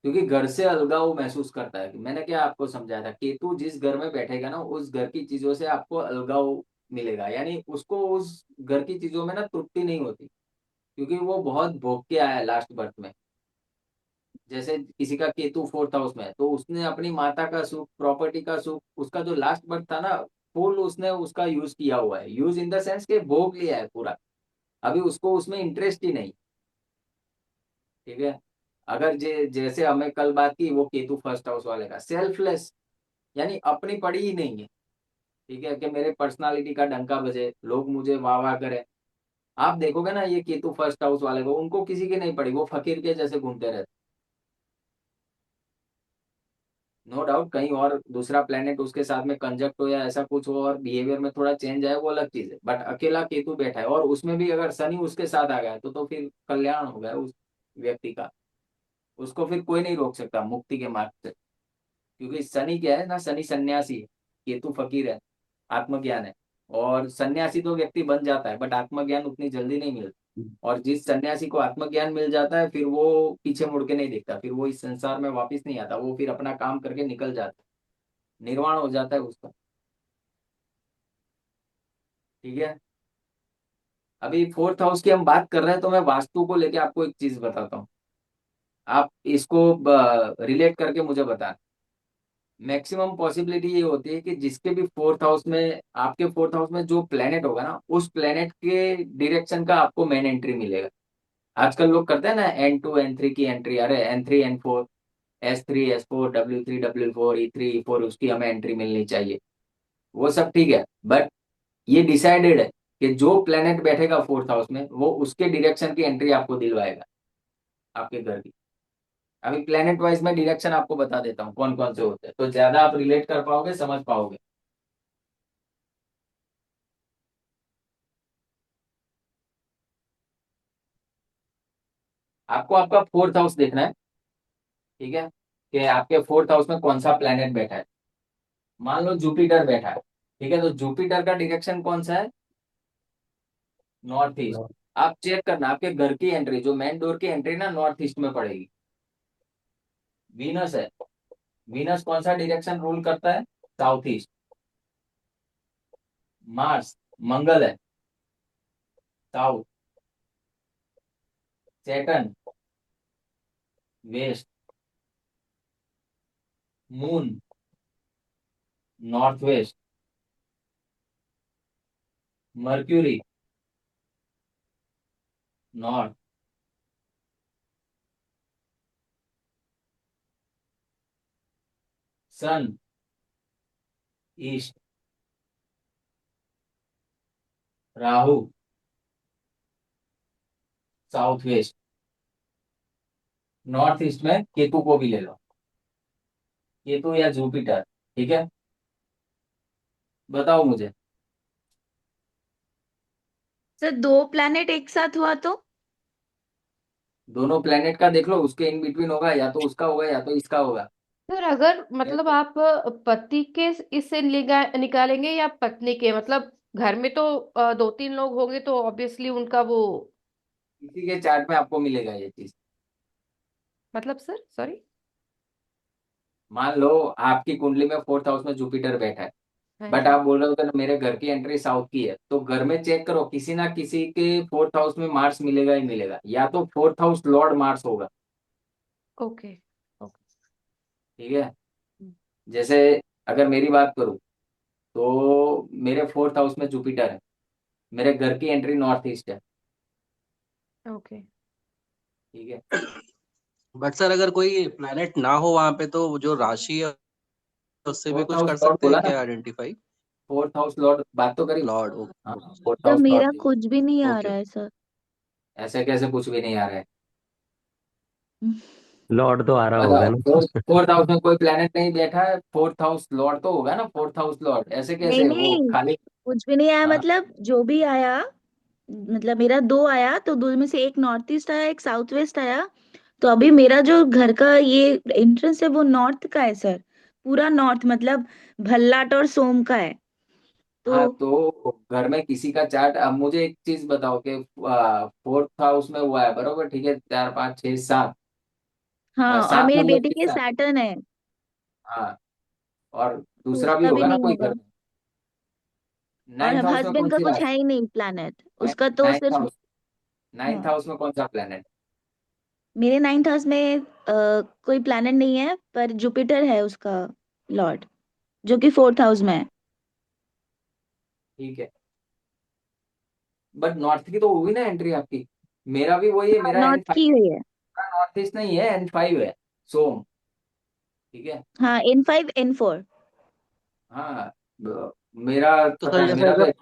क्योंकि घर से अलगाव महसूस करता है। मैंने क्या आपको समझाया था, केतु जिस घर में बैठेगा ना, उस घर की चीजों से आपको अलगाव मिलेगा, यानी उसको उस घर की चीजों में ना तृप्ति नहीं होती, क्योंकि वो बहुत भोग के आया है लास्ट बर्थ में। जैसे किसी का केतु फोर्थ हाउस में है, तो उसने अपनी माता का सुख, प्रॉपर्टी का सुख, उसका जो लास्ट बर्थ था ना, फुल उसने उसका यूज किया हुआ है, यूज इन द सेंस के भोग लिया है पूरा। अभी उसको उसमें इंटरेस्ट ही नहीं। ठीक है। अगर जैसे हमें कल बात की, वो केतु फर्स्ट हाउस वाले का सेल्फलेस, यानी अपनी पड़ी ही नहीं है। ठीक है, कि मेरे पर्सनालिटी का डंका बजे, लोग मुझे वाह वाह करें। आप देखोगे ना ये केतु फर्स्ट हाउस वाले को, उनको किसी की नहीं पड़ी, वो फकीर के जैसे घूमते रहते। नो डाउट कहीं और दूसरा प्लेनेट उसके साथ में कंजक्ट हो या ऐसा कुछ हो और बिहेवियर में थोड़ा चेंज आए, वो अलग चीज है, बट अकेला केतु बैठा है और उसमें भी अगर शनि उसके साथ आ गया तो फिर कल्याण हो गया उस व्यक्ति का। उसको फिर कोई नहीं रोक सकता मुक्ति के मार्ग से, क्योंकि शनि क्या है ना, शनि सन्यासी है, केतु फकीर है, आत्मज्ञान है। और सन्यासी तो व्यक्ति बन जाता है, बट आत्मज्ञान उतनी जल्दी नहीं मिलता। और जिस सन्यासी को आत्मज्ञान मिल जाता है, फिर वो पीछे मुड़ के नहीं देखता, फिर वो इस संसार में वापस नहीं आता, वो फिर अपना काम करके निकल जाता है, निर्वाण हो जाता है उसका। ठीक है। अभी फोर्थ हाउस की हम बात कर रहे हैं, तो मैं वास्तु को लेके आपको एक चीज बताता हूँ, आप इसको रिलेट करके मुझे बता। मैक्सिमम पॉसिबिलिटी ये होती है कि जिसके भी फोर्थ हाउस में, आपके फोर्थ हाउस में जो प्लेनेट होगा ना, उस प्लेनेट के डिरेक्शन का आपको मेन एंट्री मिलेगा। आजकल लोग करते हैं ना N2 N3 की एंट्री, अरे N3 N4, S3 S4, W3 W4, E3 E4, उसकी हमें एंट्री मिलनी चाहिए। वो सब ठीक है, बट ये डिसाइडेड है कि जो प्लेनेट बैठेगा फोर्थ हाउस में, वो उसके डिरेक्शन की एंट्री आपको दिलवाएगा आपके घर की। अभी प्लेनेट वाइज में डिरेक्शन आपको बता देता हूँ कौन कौन से होते हैं, तो ज्यादा आप रिलेट कर पाओगे, समझ पाओगे। आपको आपका फोर्थ हाउस देखना है, ठीक है, कि आपके फोर्थ हाउस में कौन सा प्लेनेट बैठा है। मान लो जुपिटर बैठा है, ठीक है, तो जुपिटर का डायरेक्शन कौन सा है? North east. नॉर्थ। आप चेक करना, आपके घर की एंट्री, जो मेन डोर की एंट्री ना, नॉर्थ ईस्ट में पड़ेगी। वीनस है, वीनस कौन सा डायरेक्शन रूल करता है? South east. मार्स, मंगल है, south. Saturn, west. Moon, north west. Mercury, north. Sun, east. Rahu, south west. North east में केतु को भी ले लो, केतु या जुपिटर, ठीक है। बताओ मुझे। सर दो प्लैनेट एक साथ हुआ तो? दोनों प्लेनेट का देख लो, उसके इन बिटवीन होगा, या तो उसका होगा या तो इसका होगा। सर अगर मतलब आप पति के इससे निकालेंगे या पत्नी के, मतलब घर में तो दो तीन लोग होंगे तो ऑब्वियसली उनका वो, किसी के चार्ट में आपको मिलेगा ये चीज। मतलब सर सॉरी। मान लो आपकी कुंडली में फोर्थ हाउस में जुपिटर बैठा है, हाँ बट जी। आप बोल रहे हो कि मेरे घर की एंट्री साउथ की है, तो घर में चेक करो, किसी ना किसी के फोर्थ हाउस में मार्स मिलेगा ही मिलेगा, या तो फोर्थ हाउस लॉर्ड मार्स होगा। ओके। ओके। ठीक है। जैसे अगर मेरी बात करूं, तो मेरे फोर्थ हाउस में जुपिटर है, मेरे घर की एंट्री नॉर्थ ईस्ट है। ओके। ठीक है। बट सर अगर कोई प्लेनेट ना हो वहां पे तो वो जो राशि है उससे भी फोर्थ कुछ हाउस कर लॉर्ड सकते बोला हैं ना, क्या आइडेंटिफाई? फोर्थ हाउस लॉर्ड बात तो करी। लॉर्ड, हाँ, ओके। फोर्थ सर हाउस मेरा लॉर्ड। कुछ भी नहीं आ ओके। रहा है सर। ऐसे कैसे कुछ भी नहीं आ रहा है? लॉर्ड तो आ रहा होगा बताओ, फोर्थ ना। फोर्थ हाउस में कोई प्लेनेट नहीं बैठा है, फोर्थ हाउस लॉर्ड तो होगा ना, फोर्थ हाउस लॉर्ड, ऐसे नहीं कैसे वो नहीं, खाली? कुछ भी नहीं आया, हाँ मतलब जो भी आया, मतलब मेरा दो आया तो दो में से एक नॉर्थ ईस्ट आया, एक साउथ वेस्ट आया। तो अभी मेरा जो घर का ये एंट्रेंस है वो नॉर्थ का है सर, पूरा नॉर्थ, मतलब भल्लाट और सोम का है। तो हाँ, तो घर में किसी का चार्ट, अब मुझे एक चीज बताओ कि फोर्थ हाउस में हुआ है, बरोबर, ठीक है, 4 5 6 7। हाँ, और सात मेरी नंबर बेटी के किसका है? सैटर्न है, हाँ, और तो दूसरा भी उसका भी होगा ना नहीं कोई होगा। घर में। और नाइन्थ हाउस में कौन हस्बैंड का सी कुछ है राशि? ही नहीं प्लैनेट, उसका तो नाइन्थ सिर्फ। हाउस, नाइन्थ हाँ, हाउस में कौन सा प्लेनेट? मेरे नाइन्थ हाउस में कोई प्लैनेट नहीं है, पर जुपिटर है उसका लॉर्ड, जो कि फोर्थ हाउस में है। ठीक है, बट नॉर्थ की तो होगी ना एंट्री आपकी। मेरा भी वही है, हाँ, मेरा एन नॉर्थ की फाइव हुई है। नॉर्थ ईस्ट नहीं है, N5 है, सोम। ठीक है। हाँ, N5 N4। हाँ, मेरा तो पता सर नहीं, जैसे मेरा तो अगर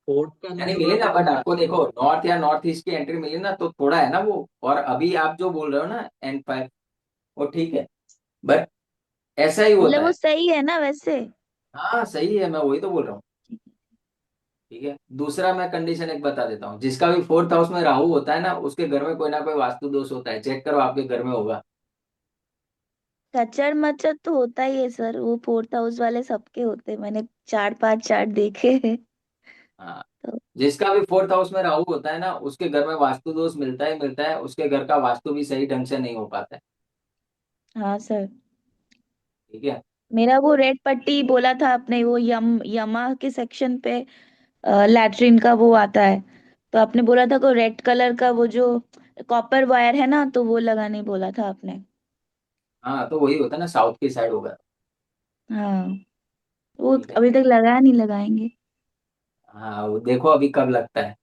फोर्थ का यानी नहीं मिले होगा ना, तो बट फिफ्थ आपको का देखो होगा? नॉर्थ या नॉर्थ ईस्ट की एंट्री मिली ना, तो थोड़ा है ना वो, और अभी आप जो बोल रहे हो ना N5, वो ठीक है, बट ऐसा ही मतलब होता वो है। सही है ना वैसे? हाँ सही है, मैं वही तो बोल रहा हूँ। ठीक है, दूसरा मैं कंडीशन एक बता देता हूँ, जिसका भी फोर्थ हाउस में राहु होता है ना, उसके घर में कोई ना कोई वास्तु दोष होता है, चेक करो आपके घर में होगा। कचर मचर तो होता ही है सर, वो फोर्थ हाउस वाले सबके होते हैं, मैंने 4 5 चार्ट देखे हैं। हाँ, तो जिसका भी फोर्थ हाउस में राहु होता है ना, उसके घर में वास्तु दोष मिलता ही मिलता है, उसके घर का वास्तु भी सही ढंग से नहीं हो पाता है। हाँ सर, ठीक है। मेरा वो रेड पट्टी बोला था आपने, वो यमा के सेक्शन पे लैट्रिन का वो आता है। तो आपने बोला था को रेड कलर का वो जो कॉपर वायर है ना, तो वो लगाने बोला था आपने। हाँ, तो वही होता है ना, साउथ की साइड होगा। हाँ, वो ठीक है। अभी तक लगाया नहीं, लगाएंगे। हाँ, वो देखो अभी कब लगता है।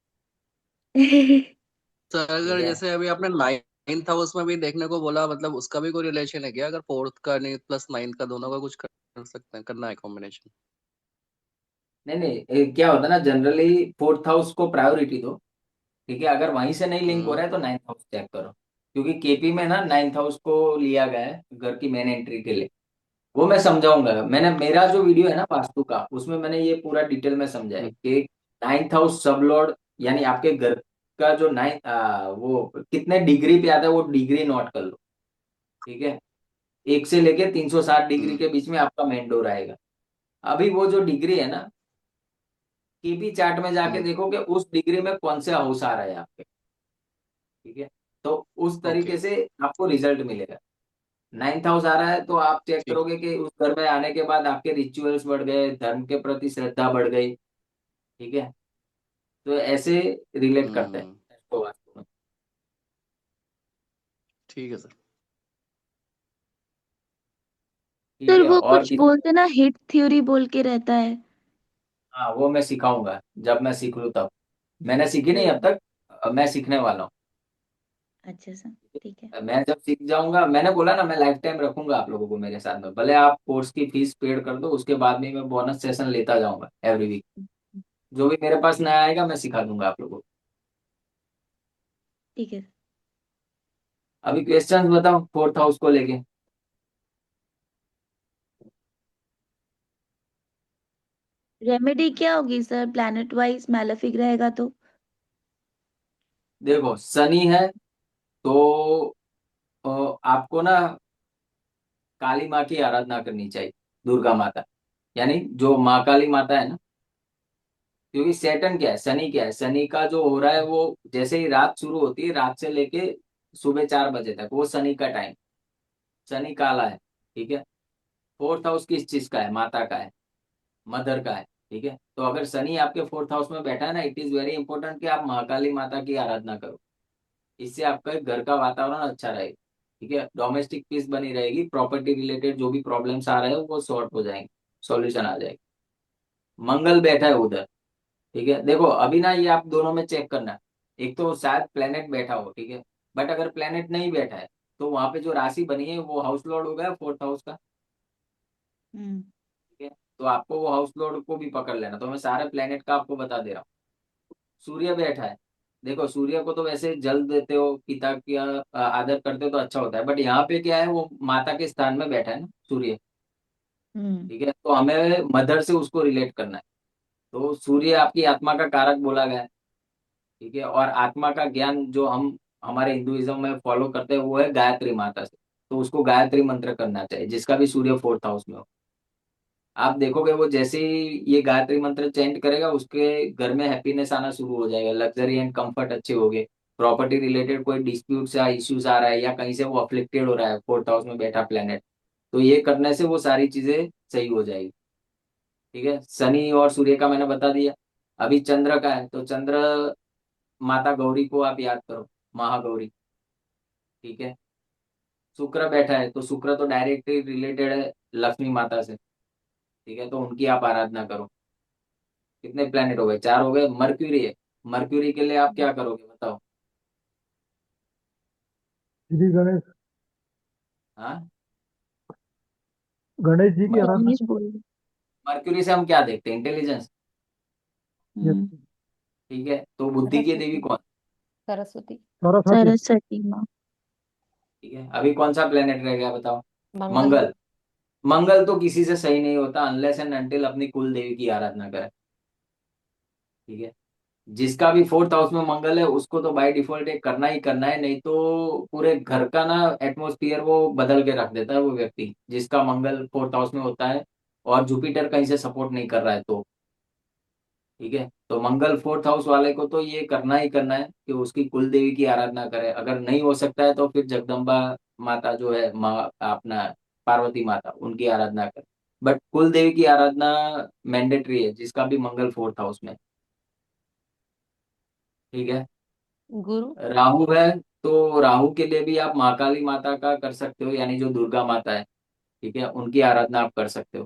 सर ठीक अगर है। जैसे अभी आपने नाइन्थ हाउस में भी देखने को बोला, मतलब उसका भी कोई रिलेशन है क्या? अगर फोर्थ का नहीं प्लस नाइन्थ का, दोनों का कुछ कर सकते हैं, करना है कॉम्बिनेशन? नहीं नहीं, क्या होता है ना, जनरली फोर्थ हाउस को प्रायोरिटी दो। ठीक है, अगर वहीं से नहीं लिंक हो हम्म। रहा है तो नाइन्थ हाउस चेक करो, क्योंकि केपी में ना नाइन्थ हाउस को लिया गया है घर की मेन एंट्री के लिए। वो मैं समझाऊंगा, मैंने मेरा जो वीडियो है ना वास्तु का, उसमें मैंने ये पूरा डिटेल में समझा है हम्म। कि नाइन्थ हाउस सब लॉर्ड, यानी आपके घर उसका जो वो कितने डिग्री पे आता है वो डिग्री नोट कर लो। ठीक है, 1 से लेके 360 डिग्री के बीच में आपका मेन डोर आएगा। अभी वो जो डिग्री है ना, केपी चार्ट में जाके देखो कि उस डिग्री में कौन से हाउस आ रहा है आपके। ठीक है, तो उस ओके। तरीके से आपको रिजल्ट मिलेगा। 9th हाउस आ रहा है तो आप चेक ठीक। करोगे कि उस घर में आने के बाद आपके रिचुअल्स बढ़ गए, धर्म के प्रति श्रद्धा बढ़ गई। ठीक है, तो ऐसे रिलेट करते हैं हम्म। इसको वास्तु में। ठीक है सर। ठीक सर है, वो और कुछ किसी। बोलते ना हिट थ्योरी बोल के रहता है। हाँ, वो मैं सिखाऊंगा जब मैं सीख लूँ तब। मैंने सीखी नहीं अब तक, मैं सीखने वाला हूँ। अच्छा सर, ठीक है। मैं जब सीख जाऊंगा, मैंने बोला ना मैं लाइफ टाइम रखूंगा आप लोगों को मेरे साथ में, भले आप कोर्स की फीस पेड कर दो, उसके बाद में मैं बोनस सेशन लेता जाऊंगा एवरी वीक। जो भी मेरे पास नया आएगा मैं सिखा दूंगा आप लोगों को। ठीक है। अभी क्वेश्चंस बताओ 4th हाउस को लेके। रेमेडी क्या होगी सर, प्लैनेट वाइज मैलेफिक रहेगा तो? देखो शनि है तो अ, आपको ना काली माँ की आराधना करनी चाहिए, दुर्गा माता, यानी जो माँ काली माता है ना। क्योंकि सैटर्न क्या है, शनि क्या है, शनि का जो हो रहा है वो जैसे ही रात शुरू होती है, रात से लेके सुबह 4 बजे तक वो शनि का टाइम, शनि काला है। ठीक है, 4th हाउस किस चीज का है, माता का है, मदर का है। ठीक है, तो अगर शनि आपके 4th हाउस में बैठा है ना, इट इज वेरी इंपॉर्टेंट कि आप महाकाली माता की आराधना करो। इससे आपका घर का वातावरण अच्छा रहेगा। ठीक है, डोमेस्टिक पीस बनी रहेगी, प्रॉपर्टी रिलेटेड जो भी प्रॉब्लम्स आ रहे हैं वो सॉर्ट हो जाएंगे, सॉल्यूशन आ जाएगा। मंगल बैठा है उधर। ठीक है, देखो अभी ना ये आप दोनों में चेक करना। एक तो शायद प्लेनेट बैठा हो, ठीक है, बट अगर प्लेनेट नहीं बैठा है तो वहां पे जो राशि बनी है वो हाउस लॉर्ड हो गया 4th हाउस का। हम्म। ठीक है, तो आपको वो हाउस लॉर्ड को भी पकड़ लेना, तो मैं सारे प्लेनेट का आपको बता दे रहा हूँ। सूर्य बैठा है। देखो सूर्य को तो वैसे जल देते हो, पिता की आदर करते हो तो अच्छा होता है, बट यहाँ पे क्या है, वो माता के स्थान में बैठा है ना सूर्य। हम्म। ठीक है, तो हमें मदर से उसको रिलेट करना है। तो सूर्य आपकी आत्मा का कारक बोला गया है। ठीक है, और आत्मा का ज्ञान जो हम हमारे हिंदुइज्म में फॉलो करते हैं वो है गायत्री माता से। तो उसको गायत्री मंत्र करना चाहिए, जिसका भी सूर्य 4th हाउस में हो। आप देखोगे वो जैसे ही ये गायत्री मंत्र चेंट करेगा, उसके घर में हैप्पीनेस आना शुरू हो जाएगा, लग्जरी एंड कंफर्ट अच्छे हो गए। प्रॉपर्टी रिलेटेड कोई डिस्प्यूट या इश्यूज आ रहा है या कहीं से वो अफ्लिक्टेड हो रहा है 4th हाउस में बैठा प्लेनेट, तो ये करने से वो सारी चीजें सही हो जाएगी। ठीक है, शनि और सूर्य का मैंने बता दिया। अभी चंद्र का है तो चंद्र, माता गौरी को आप याद करो, महागौरी। ठीक है, शुक्र बैठा है तो शुक्र तो डायरेक्टली रिलेटेड है लक्ष्मी माता से। ठीक है, तो उनकी आप आराधना करो। कितने प्लेनेट हो गए, 4 हो गए। मर्क्यूरी है, मर्क्यूरी के लिए आप क्या करोगे बताओ। श्री गणेश, हाँ, गणेश जी की आराधना। गणेश बोल। मर्क्यूरी से हम क्या देखते हैं, इंटेलिजेंस। यस। हम्म। ठीक है, तो बुद्धि की देवी सरस्वती। कौन। सरस्वती। सरस्वती। सरस्वती माँ। ठीक है, अभी कौन सा प्लेनेट रह गया बताओ। मंगल। मंगल। मंगल तो किसी से सही नहीं होता अनलेस एंड अनटिल अपनी कुल देवी की आराधना करे। ठीक है, जिसका भी 4th हाउस में मंगल है उसको तो बाय डिफॉल्ट एक करना ही करना है, नहीं तो पूरे घर का ना एटमोस्फियर वो बदल के रख देता है वो व्यक्ति, जिसका मंगल 4th हाउस में होता है और जुपिटर कहीं से सपोर्ट नहीं कर रहा है तो। ठीक है, तो मंगल 4th हाउस वाले को तो ये करना ही करना है कि उसकी कुल देवी की आराधना करे। अगर नहीं हो सकता है तो फिर जगदम्बा माता जो है माँ अपना पार्वती माता, उनकी आराधना करे। बट कुल देवी की आराधना मैंडेटरी है जिसका भी मंगल 4th हाउस में। ठीक है, गुरु। राहु है तो राहु के लिए भी आप महाकाली माता का कर सकते हो, यानी जो दुर्गा माता है। ठीक है, उनकी आराधना आप कर सकते हो।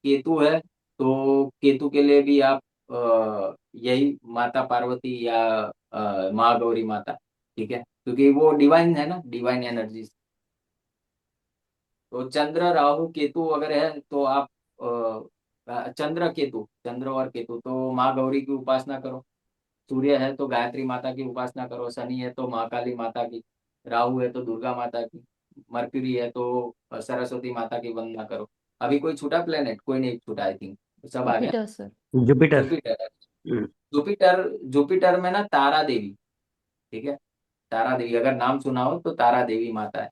केतु है तो केतु के लिए भी आप यही माता पार्वती या महागौरी माता। ठीक है, क्योंकि वो डिवाइन है ना, डिवाइन एनर्जी। तो चंद्र राहु केतु अगर है तो आप चंद्र केतु, चंद्र और केतु तो माँ गौरी की उपासना करो। सूर्य है तो गायत्री माता की उपासना करो, शनि है तो महाकाली माता की, राहु है तो दुर्गा माता की, मर्क्यूरी है तो सरस्वती माता की वंदना करो। अभी कोई छूटा प्लेनेट, कोई नहीं छूटा आई थिंक, सब आ गया। Jupiter sir. जुपिटर। जुपिटर है। जुपिटर, जुपिटर में ना तारा देवी, ठीक है, तारा देवी अगर नाम सुना हो तो तारा देवी माता है,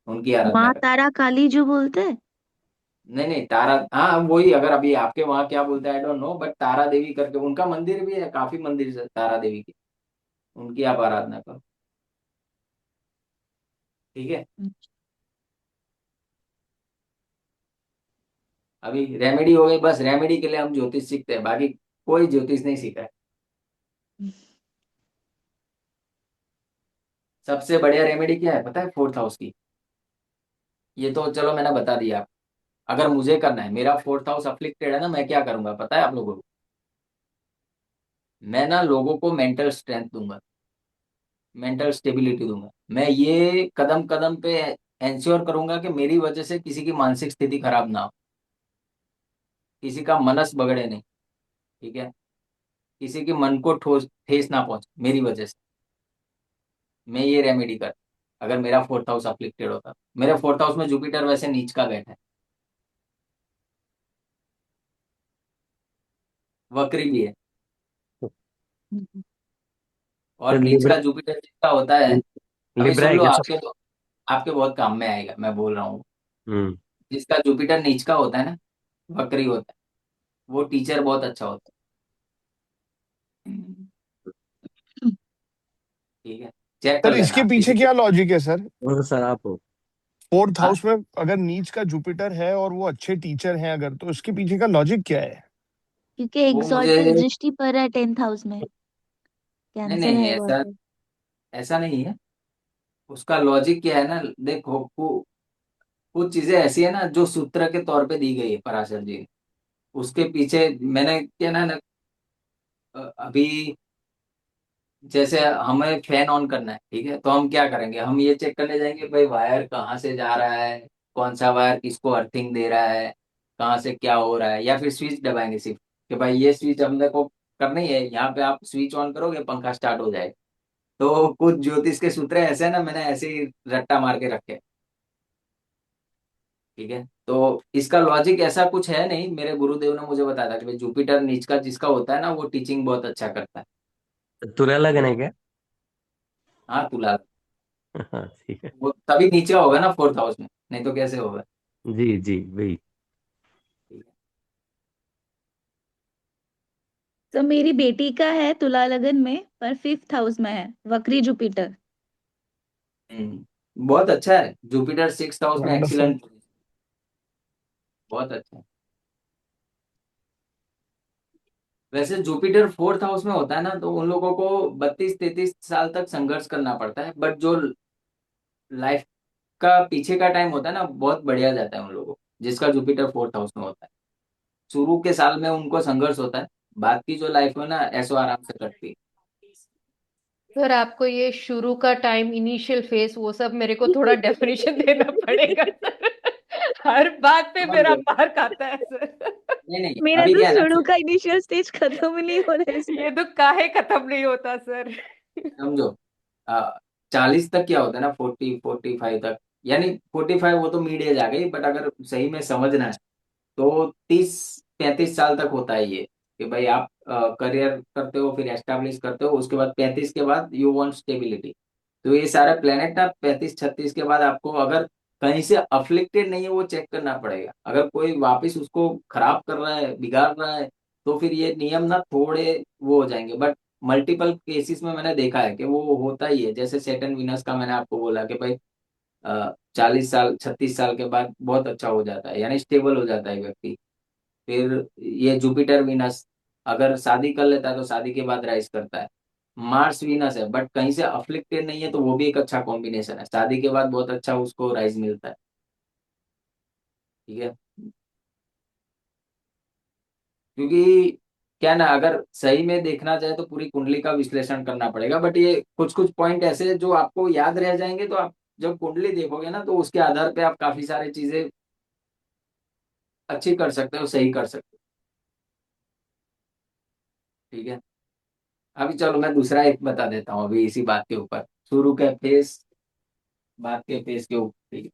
उनकी आराधना माँ करते तारा काली जो बोलते हैं। हैं। नहीं नहीं, तारा, हाँ वही, अगर अभी आपके वहाँ क्या बोलते हैं आई डोंट नो, बट तारा देवी करके उनका मंदिर भी है, काफी मंदिर है तारा देवी की, उनकी आप आराधना करो, ठीक है। अभी रेमेडी हो गई, बस रेमेडी के लिए हम ज्योतिष सीखते हैं, बाकी कोई ज्योतिष नहीं सीखा है। सबसे बढ़िया रेमेडी क्या है पता है? फोर्थ हाउस की। ये तो चलो मैंने बता दिया आप। अगर मुझे करना है, मेरा फोर्थ हाउस अफ्लिक्टेड है ना, मैं क्या करूंगा पता है आप लोगों को? मैं ना लोगों को मेंटल स्ट्रेंथ दूंगा, मेंटल स्टेबिलिटी दूंगा। मैं ये कदम कदम पे इंश्योर करूंगा कि मेरी वजह से किसी की मानसिक स्थिति खराब ना हो, किसी का मनस बगड़े नहीं, ठीक है, किसी के मन को ठोस ठेस ना पहुंचे मेरी वजह से। मैं ये रेमेडी कर, अगर मेरा फोर्थ हाउस अफ्लिक्टेड होता। मेरे फोर्थ हाउस में जुपिटर वैसे नीच का बैठा है, वक्री भी है, तो और नीच का जुपिटर जिसका होता है, अभी लिब्रा सुन है लो, क्या सब? आपके बहुत काम में आएगा, मैं बोल रहा हूँ। हम्म। जिसका जुपिटर नीच का होता है ना, वक्री होता है, वो टीचर बहुत अच्छा होता है, ठीक है, चेक कर सर लेना इसके आप पीछे किसी को। क्या लॉजिक है सर? और सर आप हो। फोर्थ हाँ, हाउस में अगर नीच का जुपिटर है और वो अच्छे टीचर हैं अगर, तो इसके पीछे का लॉजिक क्या है? क्योंकि वो मुझे, एग्जॉल्टेड दृष्टि पड़ रहा है 10th हाउस में। नहीं कैंसर नहीं है वो ऐसा, तो। ऐसा नहीं है। उसका लॉजिक क्या है ना, देखो कुछ चीजें ऐसी है ना जो सूत्र के तौर पे दी गई है पराशर जी ने। उसके पीछे मैंने क्या ना, अभी जैसे हमें फैन ऑन करना है, ठीक है, तो हम क्या करेंगे, हम ये चेक करने जाएंगे भाई वायर कहाँ से जा रहा है, कौन सा वायर किसको अर्थिंग दे रहा है, कहाँ से क्या हो रहा है, या फिर स्विच दबाएंगे सिर्फ कि भाई ये स्विच हमने को करनी है, यहाँ पे आप स्विच ऑन करोगे पंखा स्टार्ट हो जाए। तो कुछ ज्योतिष के सूत्र ऐसे है ना, मैंने ऐसे ही रट्टा मार के रखे, ठीक है। तो इसका लॉजिक ऐसा कुछ है नहीं, मेरे गुरुदेव ने मुझे बताया था कि भाई जुपिटर नीच का जिसका होता है ना, वो टीचिंग बहुत अच्छा करता है। तुला लगन है क्या? हाँ तुला, हाँ ठीक है। वो तभी नीचे होगा ना फोर्थ हाउस में, नहीं तो कैसे होगा? जी जी वही। ठीक तो मेरी बेटी का है तुला लगन में, पर 5th हाउस में है वक्री जुपिटर। है। बहुत अच्छा है, जुपिटर सिक्स हाउस में वंडरफुल। एक्सीलेंट, बहुत अच्छा है। वैसे जुपिटर फोर्थ हाउस में होता है ना, तो उन लोगों को 32-33 साल तक संघर्ष करना पड़ता है, बट जो लाइफ का पीछे का टाइम होता है ना, बहुत बढ़िया जाता है उन लोगों को, जिसका जुपिटर फोर्थ हाउस में होता है। शुरू के साल में उनको संघर्ष होता है, बाद की जो लाइफ है ना ऐसो आराम से कटती है। सर आपको ये शुरू का टाइम, इनिशियल फेस, वो सब मेरे को थोड़ा डेफिनेशन देना पड़ेगा सर। हर बात पे समझ मेरा लो, मार खाता है सर। नहीं नहीं, मेरा अभी तो क्या है ना, शुरू का इनिशियल स्टेज खत्म ही नहीं हो रहा है इसमें। ये दुख काहे खत्म नहीं होता सर? समझो, 40 तक क्या होता है ना, 40-45 तक, यानी 45 वो तो मिड एज आ गई, बट अगर सही में समझना है तो 30-35 साल तक होता है ये, कि भाई आप करियर करते हो, फिर एस्टेब्लिश करते हो, उसके बाद 35 के बाद यू वांट स्टेबिलिटी। तो ये सारे प्लेनेट ना 35-36 के बाद आपको अगर कहीं से अफ्लिक्टेड नहीं है वो चेक करना पड़ेगा, अगर कोई वापस उसको खराब कर रहा है, बिगाड़ रहा है, तो फिर ये नियम ना थोड़े वो हो जाएंगे, बट मल्टीपल केसेस में मैंने देखा है कि वो होता ही है। जैसे सेटन विनस का मैंने आपको बोला कि भाई 40 साल 36 साल के बाद बहुत अच्छा हो जाता है, यानी स्टेबल हो जाता है व्यक्ति। फिर ये जुपिटर वीनस अगर शादी कर लेता है तो शादी के बाद राइज करता है। मार्स वीनस है बट कहीं से अफ्लिक्टेड नहीं है, तो वो भी एक अच्छा कॉम्बिनेशन है, शादी के बाद बहुत अच्छा उसको राइज मिलता है, ठीक है। क्योंकि क्या ना, अगर सही में देखना चाहे तो पूरी कुंडली का विश्लेषण करना पड़ेगा, बट ये कुछ कुछ पॉइंट ऐसे हैं जो आपको याद रह जाएंगे, तो आप जब कुंडली देखोगे ना तो उसके आधार पे आप काफी सारी चीजें अच्छी कर सकते हो, सही कर सकते हो, ठीक है। अभी चलो मैं दूसरा एक बता देता हूँ अभी इसी बात के ऊपर, शुरू के फेस, बात के फेस के ऊपर, ठीक है।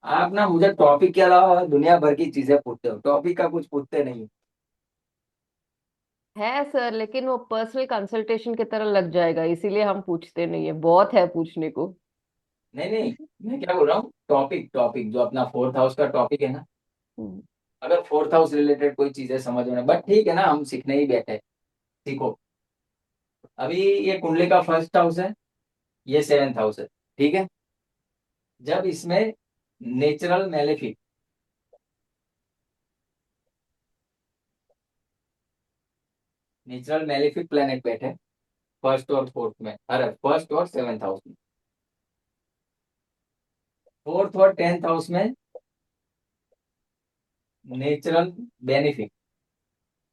आप ना मुझे टॉपिक के अलावा दुनिया भर की चीजें पूछते हो, टॉपिक का कुछ पूछते नहीं। है सर, लेकिन वो पर्सनल कंसल्टेशन की तरह लग जाएगा, इसीलिए हम पूछते नहीं है, बहुत है पूछने को। नहीं नहीं, मैं क्या बोल रहा हूँ, टॉपिक टॉपिक जो अपना फोर्थ हाउस का टॉपिक है ना, हम्म। अगर फोर्थ हाउस रिलेटेड कोई चीजें समझ में, बट ठीक है ना, हम सीखने ही बैठे, सीखो। अभी ये कुंडली का फर्स्ट हाउस है, ये सेवेंथ हाउस है, ठीक है। जब इसमें natural malefic, natural malefic planet बैठे फर्स्ट और फोर्थ में, अरे फर्स्ट और सेवेंथ हाउस में, फोर्थ और टेंथ हाउस में नेचुरल बेनिफिक,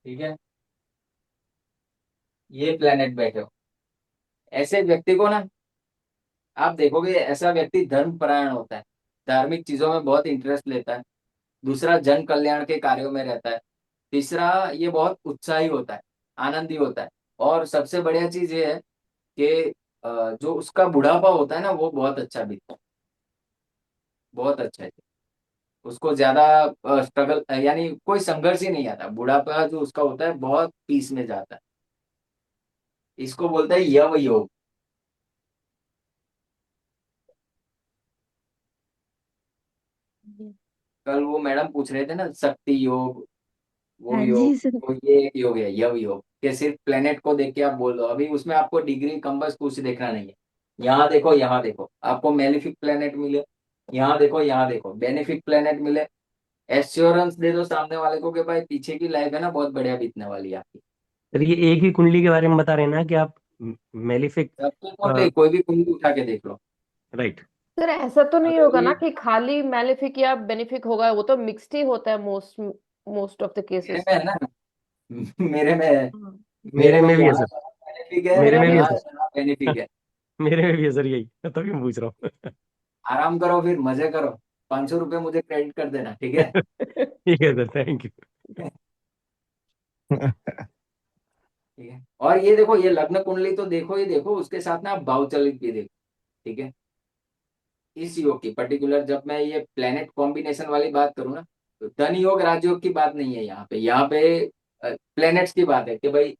ठीक है, ये प्लेनेट बैठे हो, ऐसे व्यक्ति को ना, आप देखोगे ऐसा व्यक्ति धर्म परायण होता है, धार्मिक चीजों में बहुत इंटरेस्ट लेता है। दूसरा, जन कल्याण के कार्यों में रहता है। तीसरा, ये बहुत उत्साही होता है, आनंदी होता है। और सबसे बढ़िया चीज ये है कि जो उसका बुढ़ापा होता है ना, वो बहुत अच्छा बीतता है, बहुत अच्छा है। उसको ज्यादा स्ट्रगल, यानी कोई संघर्ष ही नहीं आता, बुढ़ापा जो उसका होता है बहुत पीस में जाता है। इसको बोलते हैं यव योग। कल वो मैडम पूछ रहे थे ना, शक्ति योग, वो हाँ योग, जी सर। तो ये एक योग है यव योग, कि सिर्फ प्लेनेट को देख के आप बोल दो, अभी उसमें आपको डिग्री कम्बस कुछ देखना नहीं है। यहाँ देखो, यहाँ देखो, आपको मेलिफिक प्लेनेट मिले, यहाँ देखो, यहाँ देखो बेनिफिक प्लेनेट मिले, एश्योरेंस दे दो सामने वाले को कि भाई पीछे की लाइफ है ना बहुत बढ़िया बीतने वाली है आपकी। सर ये एक ही कुंडली के बारे में बता रहे हैं ना कि आप मेलिफिक? सबके कोई कोई भी कुंडली उठा के देख लो। राइट। सर ऐसा तो नहीं अगर होगा ये ना कि खाली मैलेफिक या बेनिफिक होगा, वो तो मिक्स्ड ही होता है मोस्ट मोस्ट ऑफ द मेरे केसेस। में है ना, मेरे में है, मेरे मेरे में में भी है यहाँ सर। बेनिफिक है, मेरे मेरा में भी भी है यहाँ सर। बेनिफिक है। मेरे में भी है सर, यही मैं तभी पूछ रहा हूँ। आराम करो, फिर मजे करो, 500 रुपये मुझे क्रेडिट कर देना, ठीक है। ठीक है सर, थैंक यू। ठीक है, और ये देखो, ये लग्न कुंडली तो देखो ही देखो, उसके साथ ना आप भाव चलित भी देखो, ठीक है। इस योग की पर्टिकुलर, जब मैं ये प्लेनेट कॉम्बिनेशन वाली बात करूँ ना, तो धन योग राजयोग की बात नहीं है यहाँ पे, यहाँ पे प्लेनेट्स की बात है कि भाई,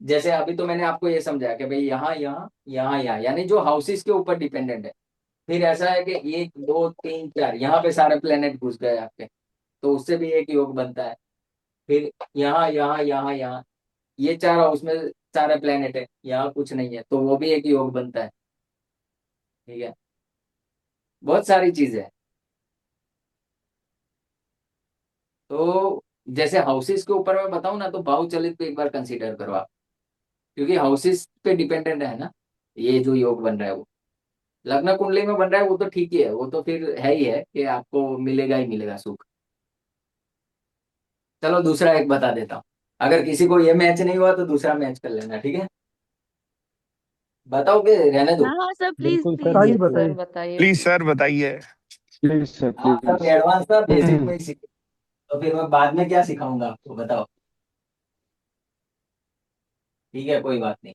जैसे अभी तो मैंने आपको ये समझाया कि भाई यहाँ यहाँ यहाँ यहाँ, यानी जो हाउसेस के ऊपर डिपेंडेंट है। फिर ऐसा है कि 1 2 3 4 यहाँ पे सारे प्लेनेट घुस गए आपके, तो उससे भी एक योग बनता है। फिर यहाँ यहाँ यहाँ यहाँ, ये चार हाउस में सारे प्लेनेट है, यहाँ कुछ नहीं है, तो वो भी एक योग बनता है, ठीक है। बहुत सारी चीजें हैं। तो जैसे हाउसेस के ऊपर मैं बताऊं ना, तो भाव चलित पे एक बार कंसीडर करो आप, क्योंकि हाउसेस पे डिपेंडेंट है ना, ये जो योग बन रहा है वो। लग्न कुंडली में बन रहा है वो तो ठीक ही है, वो तो फिर है ही है कि आपको मिलेगा ही मिलेगा सुख। चलो दूसरा एक बता देता हूँ, अगर किसी को ये मैच नहीं हुआ तो दूसरा मैच कर लेना, ठीक है। बताओगे, रहने दो। हाँ हाँ सर, प्लीज बिल्कुल सर, प्लीज। बताइए बिल्कुल। सर बताइए। बताइए। प्लीज सर बताइए। प्लीज सर, आप सब प्लीज। एडवांस था, बेसिक में ही सीख, तो फिर मैं बाद में क्या सिखाऊंगा आपको, बताओ। ठीक है, कोई बात नहीं।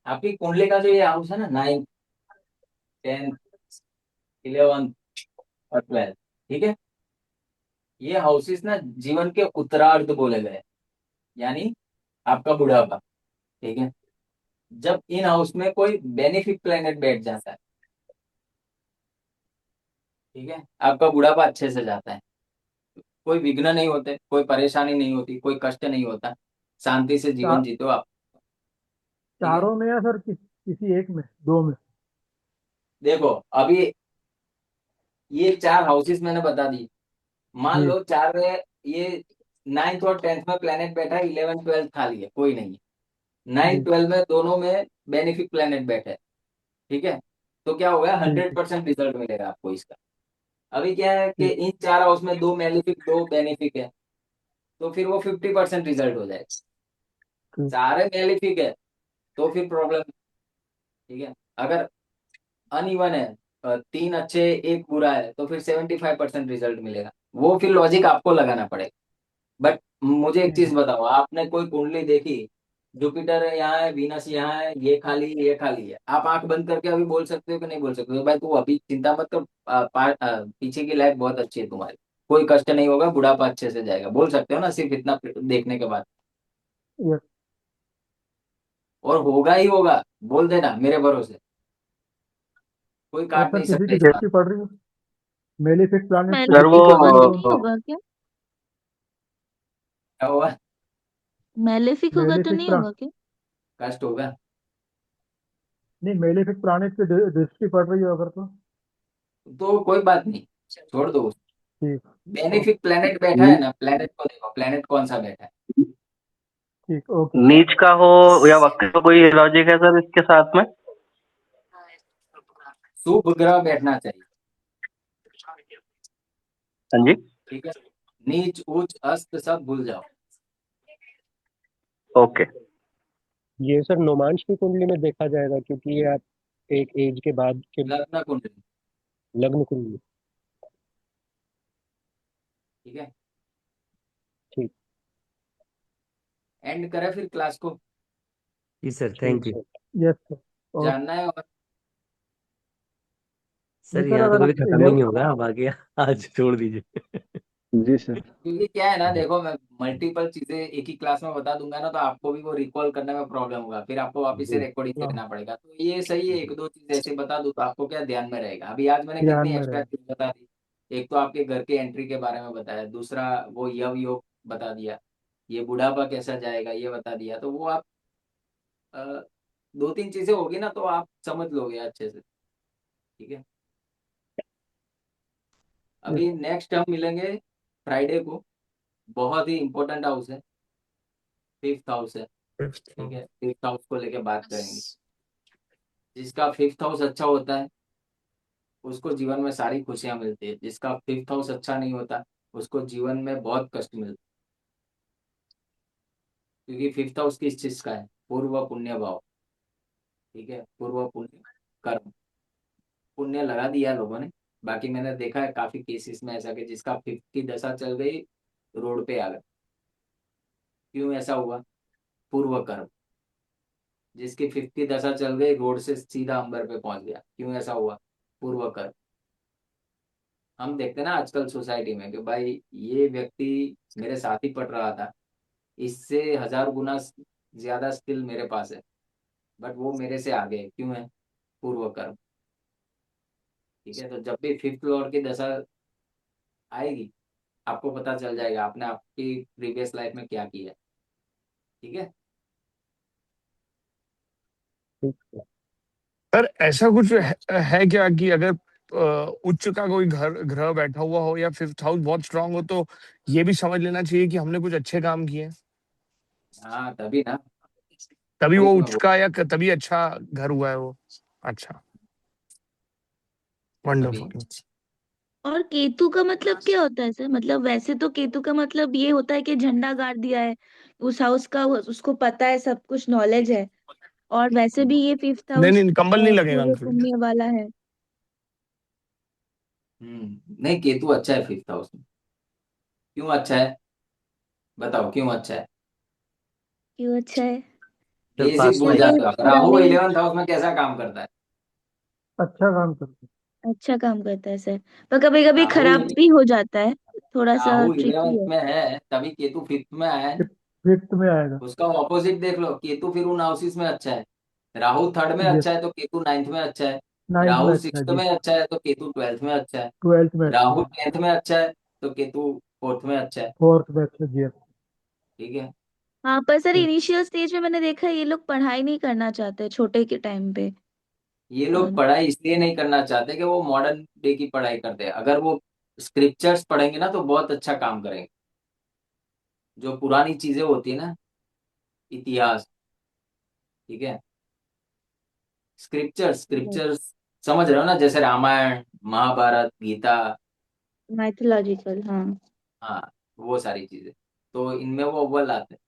आपकी कुंडली का जो ये हाउस है ना, 9th 10th 11th और 12th, ठीक है, ये हाउसेस ना जीवन के उत्तरार्ध बोले गए, यानी आपका बुढ़ापा, ठीक है। जब इन हाउस में कोई बेनिफिक प्लेनेट बैठ जाता है, ठीक है, आपका बुढ़ापा अच्छे से जाता है, कोई विघ्न नहीं होते, कोई परेशानी नहीं होती, कोई कष्ट नहीं होता, शांति से जीवन चा, जीते हो आप, ठीक है। चारों में या सर किसी एक में, दो में? देखो अभी ये चार हाउसेस मैंने बता दी, मान जी। लो चार में, ये 9th और 10th में प्लेनेट बैठा है, 11th 12th खाली है, कोई नहीं है। जी। 9th 12th में दोनों में बेनिफिक प्लेनेट बैठे हैं, ठीक है। तो क्या होगा, ठीक 100% रिजल्ट मिलेगा आपको इसका। अभी क्या है कि ठीक इन चार हाउस में दो मेलिफिक दो बेनिफिक है, तो फिर वो 50% रिजल्ट हो जाएगा। ठीक। सारे मेलिफिक है तो फिर प्रॉब्लम, ठीक है। अगर अनइवन है, 3 अच्छे एक बुरा है, तो फिर 75% रिजल्ट मिलेगा। वो फिर लॉजिक आपको लगाना पड़ेगा। बट मुझे एक ठीक चीज है। बताओ, आपने कोई कुंडली देखी, जुपिटर है यहाँ है, वीनस यहाँ है, ये खाली है, आप आंख बंद करके अभी बोल सकते हो कि नहीं बोल सकते हो भाई तू अभी चिंता मत कर, पीछे की लाइफ बहुत अच्छी है तुम्हारी, कोई कष्ट नहीं होगा, बुढ़ापा अच्छे से जाएगा। बोल सकते हो ना सिर्फ इतना देखने के बाद? यस। और होगा ही होगा, बोल देना मेरे भरोसे, कोई और काट सर नहीं किसी सकता की इसका। दृष्टि पड़ रही है मेलिफिक प्लैनेट से सर दृष्टि मैलेफिक पड़ होगा रही तो है नहीं होगा क्या? क्या होगा? मैलेफिक होगा तो मेलिफिक नहीं प्रा होगा क्या? कष्ट होगा। नहीं, मेलिफिक प्लैनेट से दृष्टि पड़ रही है अगर तो। तो कोई बात नहीं, छोड़ दो उसको। ठीक। ओके। बेनिफिक प्लेनेट बैठा है ना, प्लेनेट को देखो, प्लेनेट कौन सा बैठा है। ठीक। ओके। नीच का हो या वक्र का कोई लॉजिक है सर इसके साथ में? शुभ ग्रह बैठना चाहिए। हाँ जी। ठीक है, नीच उच्च अस्त सब भूल जाओ। ओके। ये सर नोमांश की कुंडली में देखा जाएगा, क्योंकि ये आप एक एज के बाद के लग्न कुंडली। लग्न कुंडली। ठीक है, ठीक। एंड करें फिर क्लास को। जी सर, ठीक thank you. Sir. Yes sir. और जानना है और? नहीं सर सर, यहाँ तो अगर कभी खत्म ही नहीं होगा, अब आगे आज छोड़ दीजिए। जी सर। क्योंकि क्या है ना, देखो मैं मल्टीपल चीजें एक ही क्लास में बता दूंगा ना, तो आपको भी वो रिकॉल करने में प्रॉब्लम होगा, फिर आपको वापस से रिकॉर्डिंग हाँ, देखना पड़ेगा। तो ये सही है, एक दो चीज ऐसे बता दूं तो आपको क्या ध्यान में रहेगा। अभी आज मैंने ध्यान कितनी में एक्स्ट्रा रहे। चीज बता दी। एक तो आपके घर के एंट्री के बारे में बताया, दूसरा वो यव योग बता दिया, ये बुढ़ापा कैसा जाएगा ये बता दिया। तो वो आप अ, दो तीन चीजें होगी ना तो आप समझ लोगे अच्छे से। ठीक है, यस। अभी नेक्स्ट हम मिलेंगे फ्राइडे को। बहुत ही इंपॉर्टेंट हाउस है, फिफ्थ हाउस है। ठीक है, फिफ्थ हाउस को लेके बात करेंगे। जिसका फिफ्थ हाउस अच्छा होता है उसको जीवन में सारी खुशियां मिलती है, जिसका फिफ्थ हाउस अच्छा नहीं होता उसको जीवन में बहुत कष्ट मिलता है। क्योंकि फिफ्थ हाउस किस चीज का है? पूर्व पुण्य भाव। ठीक है, पूर्व पुण्य कर्म, पुण्य लगा दिया लोगों ने। बाकी मैंने देखा है काफी केसेस में ऐसा कि जिसका फिफ्थ की दशा चल गई रोड पे आ गया। क्यों ऐसा हुआ? पूर्व कर्म। जिसकी फिफ्थ की दशा चल गई रोड से सीधा अंबर पे पहुंच गया। क्यों ऐसा हुआ? पूर्व कर्म। हम देखते हैं ना आजकल सोसाइटी में कि भाई ये व्यक्ति मेरे साथ ही पढ़ रहा था, इससे 1000 गुना ज्यादा स्किल मेरे पास है, बट वो मेरे से आगे है। क्यों है? पूर्व कर्म। ठीक है, तो जब भी फिफ्थ लॉर्ड की दशा आएगी आपको पता चल जाएगा आपने आपकी प्रीवियस लाइफ में क्या किया है। ठीक है, ठीक सर। सर ऐसा कुछ है क्या कि अगर उच्च का कोई घर ग्रह बैठा हुआ हो या फिफ्थ हाउस बहुत स्ट्रांग हो तो ये भी समझ लेना चाहिए कि हमने कुछ अच्छे काम किए हैं, हाँ तभी ना, तभी वही वो तो मैं उच्च बोल। का या तभी अच्छा घर हुआ है वो। अच्छा। तभी। वंडरफुल। और केतु का मतलब क्या होता है सर? मतलब वैसे तो केतु का मतलब ये होता है कि झंडा गाड़ दिया है उस हाउस का, उसको पता है, सब कुछ नॉलेज है। और वैसे भी ये फिफ्थ नहीं हाउस नहीं, कंबल नहीं लगेगा पूर्व अंकल। पुण्य वाला है। नहीं, केतु अच्छा है फिफ्थ हाउस में। क्यों अच्छा है? बताओ क्यों अच्छा है? क्यों अच्छा है? सर ये सिर्फ पास्ट भूल लाइफ। पुराने जाते हो आप। राहु पुराने 11th हाउस में कैसा काम करता है? अच्छा काम करते अच्छा काम करता है सर, पर कभी कभी राहु खराब भी हो जाता है, थोड़ा सा राहु ट्रिकी 11th है। में है तभी केतु फिफ्थ में आया है हैं। ना। फिफ्थ में आएगा। उसका ऑपोजिट देख लो, केतु फिर उन हाउसेस में अच्छा है। राहु थर्ड में यस। अच्छा है तो केतु नाइन्थ में अच्छा है। नाइन्थ में राहु अच्छा है सिक्स्थ जी। में अच्छा है तो केतु ट्वेल्थ में अच्छा है। ट्वेल्थ में अच्छा राहु है। 10th में अच्छा है तो केतु फोर्थ में अच्छा है। फोर्थ में अच्छा जी। ठीक है, हाँ, पर सर ठीक। इनिशियल स्टेज में मैंने देखा है ये लोग पढ़ाई नहीं करना चाहते छोटे के टाइम पे। ये अ, लोग पढ़ाई इसलिए नहीं करना चाहते कि वो मॉडर्न डे की पढ़ाई करते हैं। अगर वो स्क्रिप्चर्स पढ़ेंगे ना तो बहुत अच्छा काम करेंगे। जो पुरानी चीजें होती है ना, इतिहास। ठीक है, स्क्रिप्चर्स स्क्रिप्चर्स समझ रहे हो ना, जैसे रामायण महाभारत गीता। माइथोलॉजिकल, हाँ। हाँ, वो सारी चीजें तो इनमें वो अव्वल आते हैं।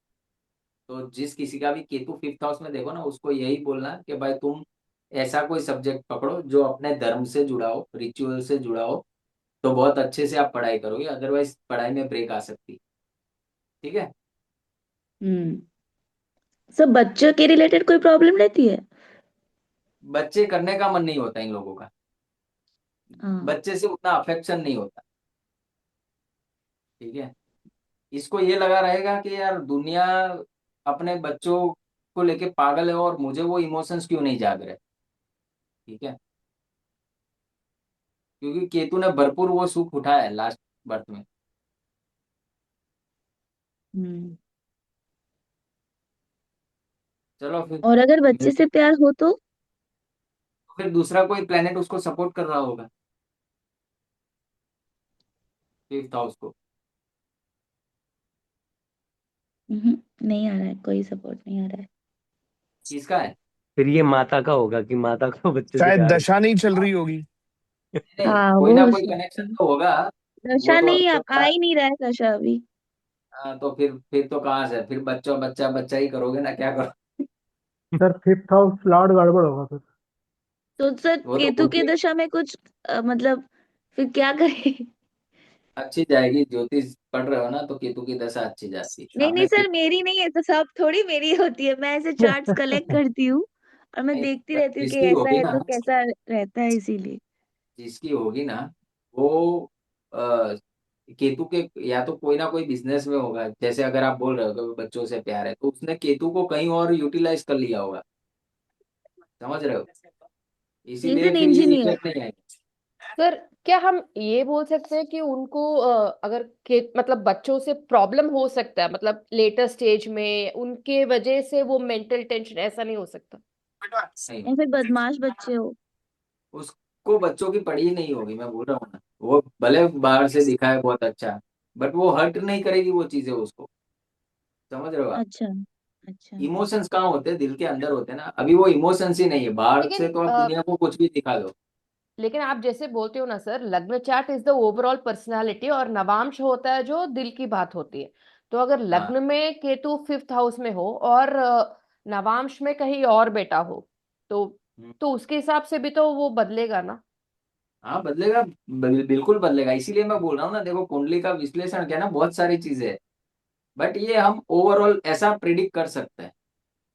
तो जिस किसी का भी केतु फिफ्थ हाउस में देखो ना उसको यही बोलना कि भाई तुम ऐसा कोई सब्जेक्ट पकड़ो जो अपने धर्म से जुड़ा हो, रिचुअल से जुड़ा हो, तो बहुत अच्छे से आप पढ़ाई करोगे। अदरवाइज पढ़ाई में ब्रेक आ सकती। ठीक है, हम्म। सब बच्चों के रिलेटेड कोई प्रॉब्लम रहती है? बच्चे करने का मन नहीं होता इन लोगों का, हाँ। बच्चे से उतना अफेक्शन नहीं होता। ठीक है। इसको ये लगा रहेगा कि यार दुनिया अपने बच्चों को लेके पागल है और मुझे वो इमोशंस क्यों नहीं जाग रहे। ठीक है। क्योंकि केतु ने भरपूर वो सुख उठाया है लास्ट बर्थ में। हम्म। चलो फिर। और अगर बच्चे से प्यार हो तो? फिर दूसरा कोई प्लेनेट उसको सपोर्ट कर रहा होगा, फिफ्थ हाउस को। नहीं आ रहा है, कोई सपोर्ट नहीं आ रहा है। किसका है? फिर ये माता का होगा कि माता को बच्चे से शायद प्यार दशा नहीं चल रही होगी। नहीं, हाँ, कोई वो ना हो कोई सकता कनेक्शन है। तो होगा। वो दशा तो नहीं अभी आ होगा। ही नहीं रहा है दशा अभी। हाँ, तो फिर तो कहाँ से, फिर बच्चा बच्चा बच्चा ही करोगे ना, क्या करो। सर फिफ्थ हाउस प्लॉट गड़बड़ होगा फिर। तो सर वो तो केतु के कुंडली दशा में कुछ मतलब फिर क्या करें? अच्छी जाएगी, ज्योतिष पढ़ रहे हो ना तो केतु की दशा अच्छी जाती है नहीं नहीं आपने सर, मेरी नहीं है तो सब थोड़ी मेरी होती है। मैं ऐसे चार्ट्स कलेक्ट करती हूँ और मैं देखती रहती हूँ कि जिसकी ऐसा होगी है ना, तो कैसा रहता है, इसीलिए। जिसकी होगी ना वो अ, केतु के, या तो कोई ना कोई बिजनेस में होगा। जैसे अगर आप बोल रहे हो कि बच्चों से प्यार है, तो उसने केतु को कहीं और यूटिलाइज कर लिया होगा। समझ रहे हो? इज इसीलिए एन फिर ये इंजीनियर। इफेक्ट नहीं आएगा। सर क्या हम ये बोल सकते हैं कि उनको अगर के मतलब बच्चों से प्रॉब्लम हो सकता है, मतलब लेटर स्टेज में उनके वजह से वो मेंटल टेंशन, ऐसा नहीं हो सकता? नहीं, या फिर बदमाश बच्चे हो? उसको बच्चों की पड़ी ही नहीं होगी, मैं बोल रहा हूँ ना। वो भले बाहर से दिखाए बहुत अच्छा, बट वो हर्ट नहीं करेगी वो चीजें उसको। समझ रहे हो आप? अच्छा। अच्छा। इमोशंस कहाँ होते हैं? दिल के अंदर होते हैं ना। अभी वो इमोशंस ही नहीं है, बाहर लेकिन से तो आप दुनिया को कुछ भी दिखा दो। लेकिन आप जैसे बोलते हो ना सर, लग्न chart is the overall personality और नवांश होता है जो दिल की बात होती है। तो अगर हाँ, लग्न में केतु फिफ्थ हाउस में हो और नवांश में कहीं और बेटा हो, तो तो उसके हिसाब से भी तो वो बदलेगा ना। हाँ बदलेगा। बिल्कुल बदलेगा। इसीलिए मैं बोल रहा हूँ ना, देखो कुंडली का विश्लेषण क्या है ना, बहुत सारी चीजें है। बट ये हम ओवरऑल ऐसा प्रिडिक्ट कर सकते हैं।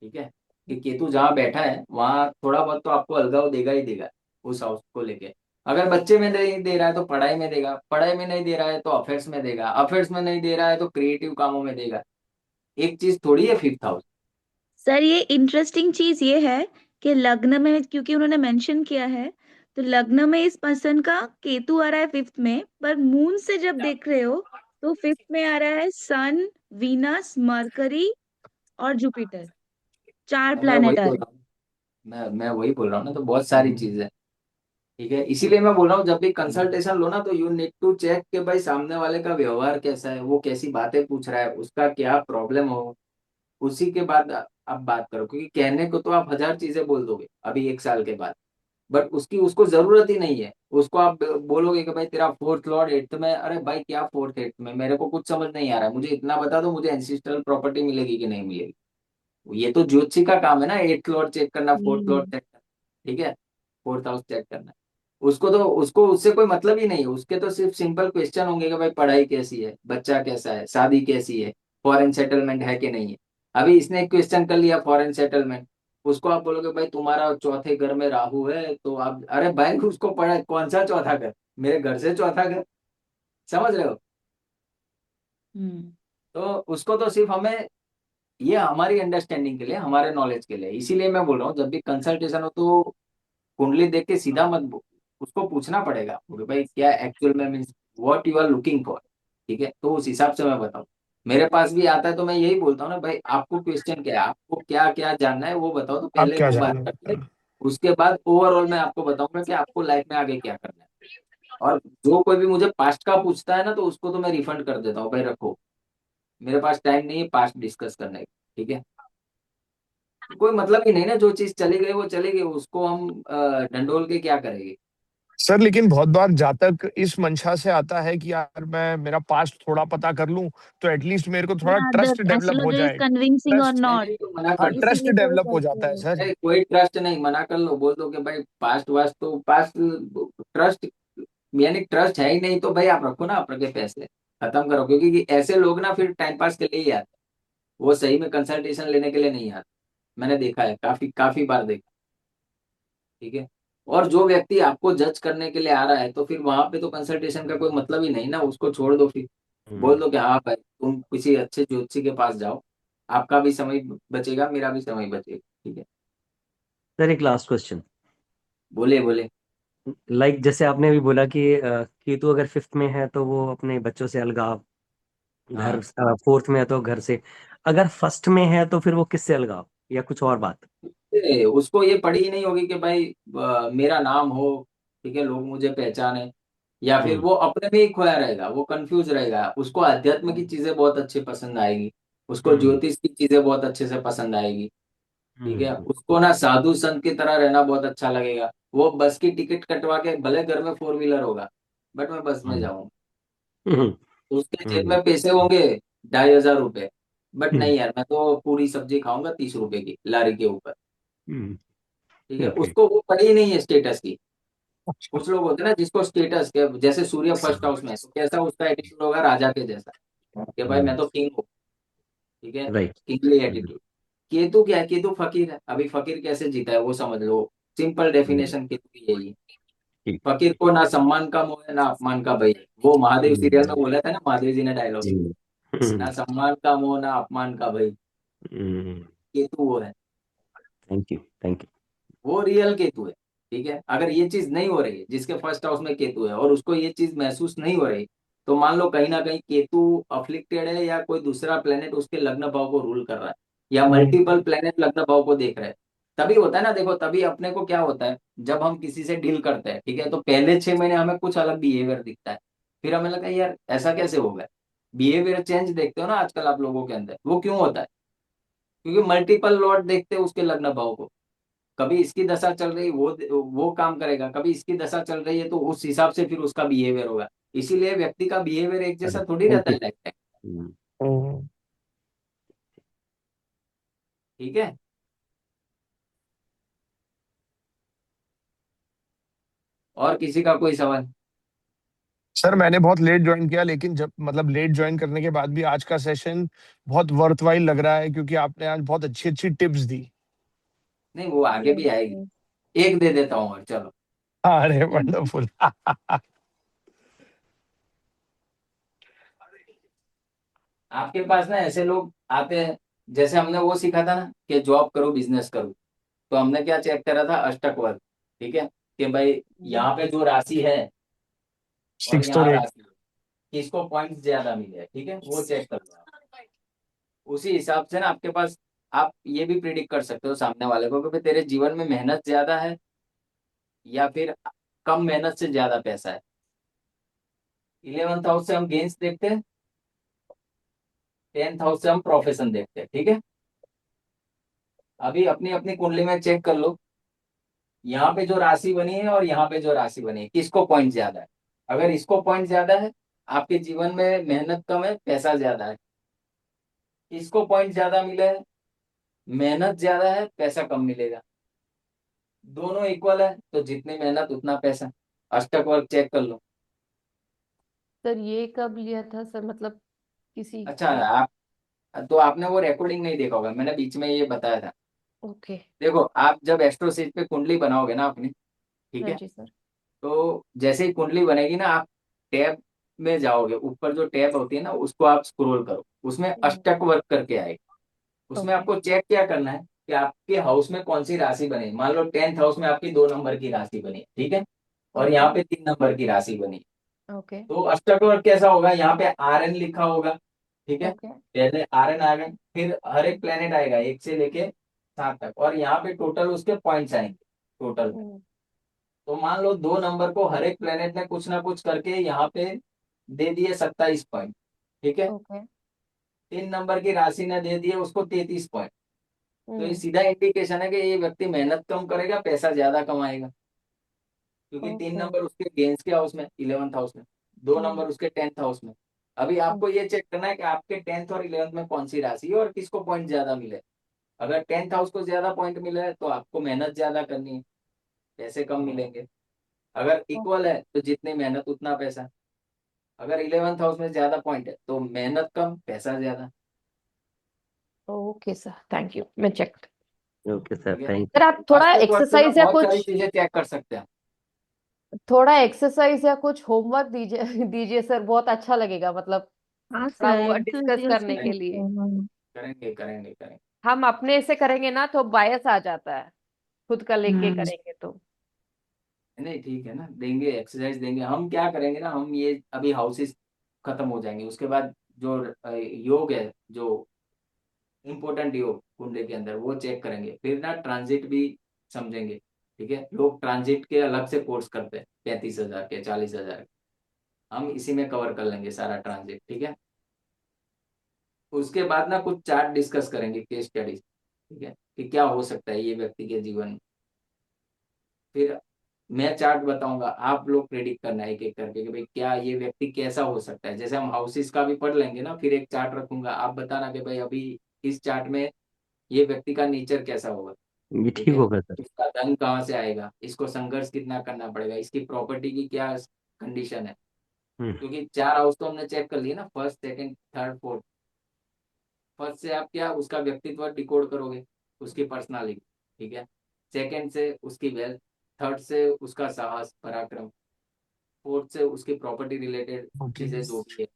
ठीक है। कि केतु जहाँ बैठा है वहां थोड़ा बहुत तो आपको अलगाव देगा ही देगा, उस हाउस को लेके। अगर बच्चे में नहीं दे रहा है तो पढ़ाई में देगा, पढ़ाई में नहीं दे रहा है तो अफेयर्स में देगा, अफेयर्स में नहीं दे रहा है तो क्रिएटिव कामों में देगा। एक चीज थोड़ी है फिफ्थ हाउस। सर ये इंटरेस्टिंग चीज ये है कि लग्न में, क्योंकि उन्होंने मेंशन किया है, तो लग्न में इस पर्सन का केतु आ रहा है फिफ्थ में, पर मून से जब देख रहे हो तो फिफ्थ में आ रहा है सन, वीनस, मरकरी और जुपिटर। 4 तो मैं वही प्लैनेट आ बोल रहे रहा हूँ। मैं वही बोल रहा हूँ ना, तो बहुत सारी चीजें। ठीक है। इसीलिए मैं बोल रहा हूँ, जब भी कंसल्टेशन लो ना तो यू नीड टू चेक कि भाई सामने वाले का व्यवहार कैसा है, वो कैसी बातें पूछ रहा है, उसका क्या प्रॉब्लम हो। उसी के बाद आप बात करो। क्योंकि कहने को तो आप हजार चीजें बोल दोगे अभी 1 साल के बाद, बट उसकी उसको जरूरत ही नहीं है। उसको आप बोलोगे कि भाई तेरा फोर्थ लॉर्ड एट्थ में, अरे भाई क्या फोर्थ एट्थ में, मेरे को कुछ समझ नहीं आ रहा है, मुझे इतना बता दो, मुझे एंसिस्ट्रल प्रॉपर्टी मिलेगी कि नहीं मिलेगी। ये तो ज्योतिषी का काम है ना, एट्थ लॉर्ड चेक करना, फोर्थ लॉर्ड हैं। चेक करना। ठीक है। फोर्थ हाउस चेक करना। उसको उससे कोई मतलब ही नहीं है। उसके तो सिर्फ सिंपल क्वेश्चन होंगे कि भाई पढ़ाई कैसी है, बच्चा कैसा है, शादी कैसी है, फॉरेन सेटलमेंट है कि नहीं है। अभी इसने एक क्वेश्चन कर लिया फॉरेन सेटलमेंट। उसको आप बोलोगे भाई तुम्हारा चौथे घर में राहु है, तो आप, अरे भाई उसको पढ़ा कौन सा चौथा घर, मेरे घर से चौथा घर। समझ रहे हो? हम्म। तो उसको तो सिर्फ हमें, ये हमारी अंडरस्टैंडिंग के लिए, हमारे नॉलेज के लिए। इसीलिए मैं बोल रहा हूँ जब भी कंसल्टेशन हो तो कुंडली देख के सीधा मत उसको पूछना पड़ेगा कि भाई क्या एक्चुअल में means what you are looking for. ठीक है। तो उस हिसाब से मैं बताऊँ। मेरे पास भी आता है तो मैं यही बोलता हूँ ना, भाई आपको क्वेश्चन क्या है, आपको क्या क्या जानना है वो बताओ, तो आप पहले क्या वो बात जानना करते चाहते हैं। हैं? उसके बाद ओवरऑल मैं आपको बताऊंगा कि आपको लाइफ में आगे क्या करना है। और जो कोई भी मुझे पास्ट का पूछता है ना, तो उसको तो मैं रिफंड कर देता हूँ, भाई रखो, मेरे पास टाइम नहीं है पास्ट डिस्कस करने का। ठीक है। कोई मतलब ही नहीं ना, जो चीज चली गई वो चली गई, उसको हम ढंढोल के क्या करेंगे। सर लेकिन बहुत बार जातक इस मंशा से आता है कि यार मैं मेरा पास्ट थोड़ा पता कर लूं तो एटलीस्ट मेरे को थोड़ा या द ट्रस्ट डेवलप हो एस्ट्रोलॉजर इज जाए। कन्विंसिंग और ट्रस्ट, नॉट, नहीं तो मना हाँ कर तो लो। ट्रस्ट इसीलिए वो डेवलप हो करते जाता है हैं। सर। अरे कोई ट्रस्ट नहीं, मना कर लो, बोल दो कि भाई पास्ट वास्ट तो पास्ट, ट्रस्ट यानी ट्रस्ट है ही नहीं, तो भाई आप रखो ना आपके पैसे, खत्म करो। क्योंकि ऐसे लोग ना फिर टाइम पास के लिए ही आते हैं, वो सही में कंसल्टेशन लेने के लिए नहीं आते। मैंने देखा है, काफी काफी बार देखा। ठीक है। और जो व्यक्ति आपको जज करने के लिए आ रहा है, तो फिर वहां पे तो कंसल्टेशन का कोई मतलब ही नहीं ना, उसको छोड़ दो फिर। बोल दो कि हाँ भाई तुम किसी अच्छे ज्योतिषी के पास जाओ, आपका भी समय बचेगा, मेरा भी समय बचेगा। ठीक है, सर एक लास्ट क्वेश्चन। बोले बोले। जैसे आपने भी बोला कि केतु अगर फिफ्थ में है तो वो अपने बच्चों से अलगाव, घर हाँ, फोर्थ में है तो घर से, अगर फर्स्ट में है तो फिर वो किससे अलगाव या कुछ और बात? उसको ये पड़ी ही नहीं होगी कि भाई मेरा नाम हो, ठीक है, लोग मुझे पहचाने, या फिर हम्म वो अपने में ही खोया रहेगा, वो कंफ्यूज रहेगा, उसको अध्यात्म की चीजें बहुत अच्छी पसंद आएगी, उसको हम्म ज्योतिष की चीजें बहुत अच्छे से पसंद आएगी। ठीक है, हम्म उसको ना साधु संत की तरह रहना बहुत अच्छा लगेगा। वो बस की टिकट कटवा के, भले घर में फोर व्हीलर होगा, बट मैं बस में हम्म जाऊंगा। हम्म उसके जेब हम्म में पैसे होंगे 2,500 रुपए, बट हम्म नहीं यार, मैं तो पूरी सब्जी खाऊंगा 30 रुपए की लारी के ऊपर। ठीक है, ओके। उसको वो पड़ी ही नहीं है स्टेटस की। कुछ लोग होते हैं ना जिसको स्टेटस के, जैसे सूर्य फर्स्ट हाउस में है, तो कैसा उसका एटीट्यूड होगा, राजा के जैसा, कि भाई मैं तो किंग हूँ। ठीक है, राइट। Kingly attitude. केतु क्या है, केतु फकीर है। अभी फकीर कैसे जीता है वो समझ लो, सिंपल डेफिनेशन केतु की यही है। ठीक। फकीर को ना सम्मान का मोह है, ना अपमान का भय है। वो महादेव सीरियल में बोला था ना, महादेव जी ने डायलॉग, ना सम्मान का मोह ना अपमान का भय, केतु वो है। थैंक यू थैंक वो रियल केतु है। ठीक है, अगर ये चीज नहीं हो रही है, जिसके फर्स्ट हाउस में केतु है और उसको ये चीज महसूस नहीं हो रही, तो मान लो कहीं ना कहीं केतु अफ्लिक्टेड है, या कोई दूसरा प्लेनेट उसके लग्न भाव को रूल कर रहा है, या मल्टीपल प्लेनेट लग्न भाव को देख रहे हैं। तभी होता है ना, देखो तभी अपने को क्या होता है, जब हम किसी से डील करते हैं, ठीक है, तो पहले 6 महीने हमें कुछ अलग बिहेवियर दिखता है, फिर हमें लगता है यार ऐसा कैसे हो गया। बिहेवियर चेंज देखते हो ना आजकल आप लोगों के अंदर, वो क्यों होता है? क्योंकि मल्टीपल लॉर्ड देखते हैं उसके लग्न भाव को। कभी इसकी दशा चल रही, वो काम करेगा, कभी इसकी दशा चल रही है, तो उस हिसाब से फिर उसका बिहेवियर होगा। इसीलिए व्यक्ति का बिहेवियर एक जैसा थोड़ी रहता यू। है लाइफ टाइम। हम्म। ठीक है, और किसी का कोई सवाल? सर मैंने बहुत लेट ज्वाइन किया, लेकिन जब मतलब लेट ज्वाइन करने के बाद भी आज का सेशन बहुत वर्थवाइल लग रहा है, क्योंकि आपने आज बहुत अच्छी अच्छी टिप्स दी। नहीं, वो आगे भी आएगी। एक दे देता हूँ और चलो। अरे वंडरफुल। आपके पास ना ऐसे लोग आते हैं, जैसे हमने वो सीखा था ना कि जॉब करो बिजनेस करो, तो हमने क्या चेक करा था, अष्टक वर्ग। ठीक है, कि भाई यहाँ पे जो राशि है और सिक्स और यहाँ एट। राशि है, किसको पॉइंट ज्यादा मिले, ठीक है, वो चेक कर लो आप। उसी हिसाब से ना आपके पास, आप ये भी प्रिडिक्ट कर सकते हो सामने वाले को कि भाई तेरे जीवन में मेहनत ज्यादा है, या फिर कम मेहनत से ज्यादा पैसा है। 11th हाउस से हम गेंस देखते हैं, 10th हाउस से हम प्रोफेशन देखते हैं। ठीक है, अभी अपनी अपनी कुंडली में चेक कर लो, यहाँ पे जो राशि बनी है और यहाँ पे जो राशि बनी है, किसको पॉइंट ज्यादा है। अगर इसको पॉइंट ज्यादा है, आपके जीवन में मेहनत कम है, पैसा ज्यादा है। इसको पॉइंट ज्यादा मिले है, मेहनत ज्यादा है, पैसा कम मिलेगा। दोनों इक्वल है, तो जितनी मेहनत उतना पैसा। अष्टक वर्ग चेक कर लो। सर ये कब लिया था सर, मतलब किसी अच्छा, के? आप तो आपने वो रिकॉर्डिंग नहीं देखा होगा, मैंने बीच में ये बताया था। ओके। देखो, आप जब एस्ट्रो सेज पे कुंडली बनाओगे ना अपनी, ठीक हाँ है, जी सर। तो जैसे ही कुंडली बनेगी ना, आप टैब में जाओगे, ऊपर जो टैब होती है ना, उसको आप स्क्रॉल करो, उसमें अष्टक वर्क करके आएगा। उसमें ओके। आपको चेक क्या करना है कि आपके हाउस में कौन सी राशि बनी। मान लो 10th हाउस में आपकी 2 नंबर की राशि बनी, ठीक है, और ओके। यहाँ पे 3 नंबर की राशि बनी, ओके। तो अष्टक वर्क कैसा होगा, यहाँ पे आर एन लिखा होगा। ठीक है, ओके। पहले आर एन आएगा, फिर हर एक प्लेनेट आएगा 1 से लेके 7 तक, और यहाँ पे टोटल उसके पॉइंट्स आएंगे टोटल। तो मान लो 2 नंबर को हर एक प्लेनेट ने कुछ ना कुछ करके यहाँ पे दे दिए 27 पॉइंट। ठीक है, ओके। 3 नंबर की राशि ने दे दिए उसको 33 पॉइंट। तो ये हम्म। सीधा इंडिकेशन है कि ये व्यक्ति मेहनत कम करेगा, पैसा ज्यादा कमाएगा, क्योंकि तीन ओके। नंबर उसके गेंस के हाउस में, 11th हाउस में, 2 नंबर हम्म। उसके 10th हाउस में। अभी आपको ये चेक करना है कि आपके 10th और 11th में कौन सी राशि है और किसको पॉइंट ज्यादा मिले। अगर 10th हाउस को ज्यादा पॉइंट मिले हैं, तो आपको मेहनत ज्यादा करनी है, पैसे कम मिलेंगे। अगर इक्वल है तो जितनी मेहनत उतना पैसा। अगर 11th हाउस में ज्यादा पॉइंट है, तो मेहनत कम, पैसा ज्यादा। ओके सर, थैंक यू, मैं चेक। ओके सर ठीक है, थैंक सर आप थोड़ा अष्टक वर्ग से ना एक्सरसाइज या बहुत सारी कुछ, चीजें चेक कर सकते हैं। थोड़ा एक्सरसाइज या कुछ होमवर्क दीजिए दीजिए सर, बहुत अच्छा लगेगा मतलब। हाँ थोड़ा सर, वो डिस्कस करने एंथुजियास्टिक के लगता लिए। है हाँ। करेंगे करेंगे करेंगे। हम अपने से करेंगे ना तो बायस आ जाता है, खुद का लेके करेंगे तो। नहीं ठीक है ना, देंगे एक्सरसाइज देंगे। हम क्या करेंगे ना, हम ये अभी हाउसेस खत्म हो जाएंगे, उसके बाद जो योग है, जो इम्पोर्टेंट योग कुंडे के अंदर, वो चेक करेंगे। फिर ना ट्रांजिट भी समझेंगे। ठीक है, लोग ट्रांजिट के अलग से कोर्स करते हैं 35,000 के, 40,000 के। हम इसी में कवर कर लेंगे सारा ट्रांजिट। ठीक है, उसके बाद ना कुछ चार्ट डिस्कस करेंगे, केस स्टडीज। ठीक है, कि क्या हो सकता है ये व्यक्ति के जीवन में। फिर मैं चार्ट बताऊंगा, आप लोग प्रेडिक्ट करना एक एक करके कि भाई क्या ये व्यक्ति कैसा हो सकता है। जैसे हम हाउसेस का भी पढ़ लेंगे ना, फिर एक चार्ट रखूंगा, आप बताना कि भाई अभी इस चार्ट में ये व्यक्ति का नेचर कैसा होगा। ये ठीक ठीक है, होगा सर। इसका धन कहाँ से आएगा, इसको संघर्ष कितना करना पड़ेगा, इसकी प्रॉपर्टी की क्या कंडीशन है। हम्म। क्योंकि 4 हाउस तो हमने चेक कर लिए ना, first second third fourth. First से आप क्या उसका व्यक्तित्व डिकोड करोगे, उसकी पर्सनालिटी। ठीक है, सेकंड से उसकी वेल्थ, थर्ड से उसका साहस पराक्रम, फोर्थ से उसकी प्रॉपर्टी रिलेटेड ओके। चीजें जो भी है।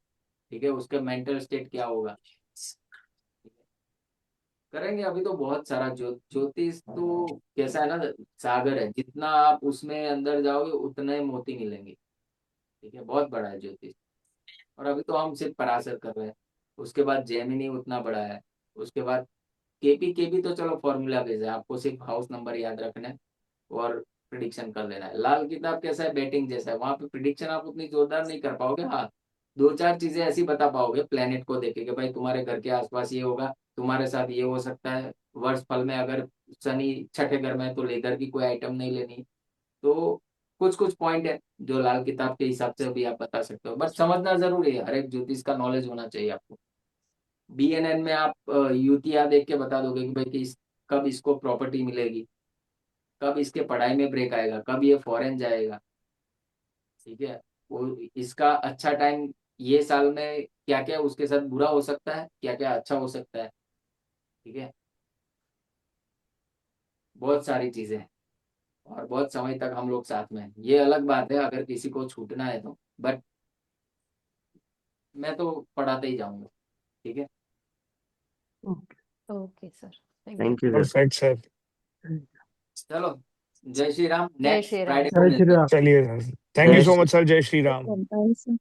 ठीक है, उसका मेंटल स्टेट क्या होगा। करेंगे अभी तो बहुत सारा। ज्योतिष तो कैसा है ना, सागर है, जितना आप उसमें अंदर जाओगे उतने मोती मिलेंगे। ठीक है, बहुत बड़ा है ज्योतिष। और अभी तो हम सिर्फ पराशर कर रहे हैं। उसके बाद जेमिनी उतना बड़ा है। उसके बाद केपी, केपी तो चलो फॉर्मूला बेस है, आपको सिर्फ हाउस नंबर याद रखना है और प्रिडिक्शन कर लेना है। लाल किताब कैसा है, बैटिंग जैसा है, वहां पे प्रिडिक्शन आप उतनी जोरदार नहीं कर पाओगे। हाँ, दो चार चीजें ऐसी बता पाओगे प्लेनेट को देखे कि भाई तुम्हारे घर के आसपास ये होगा, तुम्हारे साथ ये हो सकता है। वर्ष फल में अगर शनि छठे घर में है तो लेदर की कोई आइटम नहीं लेनी। तो कुछ कुछ पॉइंट है जो लाल किताब के हिसाब से अभी आप बता सकते हो, बट समझना जरूरी है। हर एक ज्योतिष का नॉलेज होना चाहिए आपको। बीएनएन में आप युतिया देख के बता दोगे कि भाई कि कब इसको प्रॉपर्टी मिलेगी, कब इसके पढ़ाई में ब्रेक आएगा, कब ये फॉरेन जाएगा। ठीक है, वो इसका अच्छा टाइम ये साल में क्या क्या उसके साथ बुरा हो सकता है, क्या क्या अच्छा हो सकता है। ठीक है, बहुत सारी चीजें हैं। और बहुत समय तक हम लोग साथ में हैं। ये अलग बात है अगर किसी को छूटना है तो, बट मैं तो पढ़ाते ही जाऊंगा। ठीक है, okay sir, thank you. Thank you sir. Perfect sir. चलो, जय श्री राम। जय नेक्स्ट श्री राम। फ्राइडे को जय श्री मिलते हैं। राम। चलिए सर, थैंक यू जय सो श्री मच सर, जय श्री राम। Bye sir.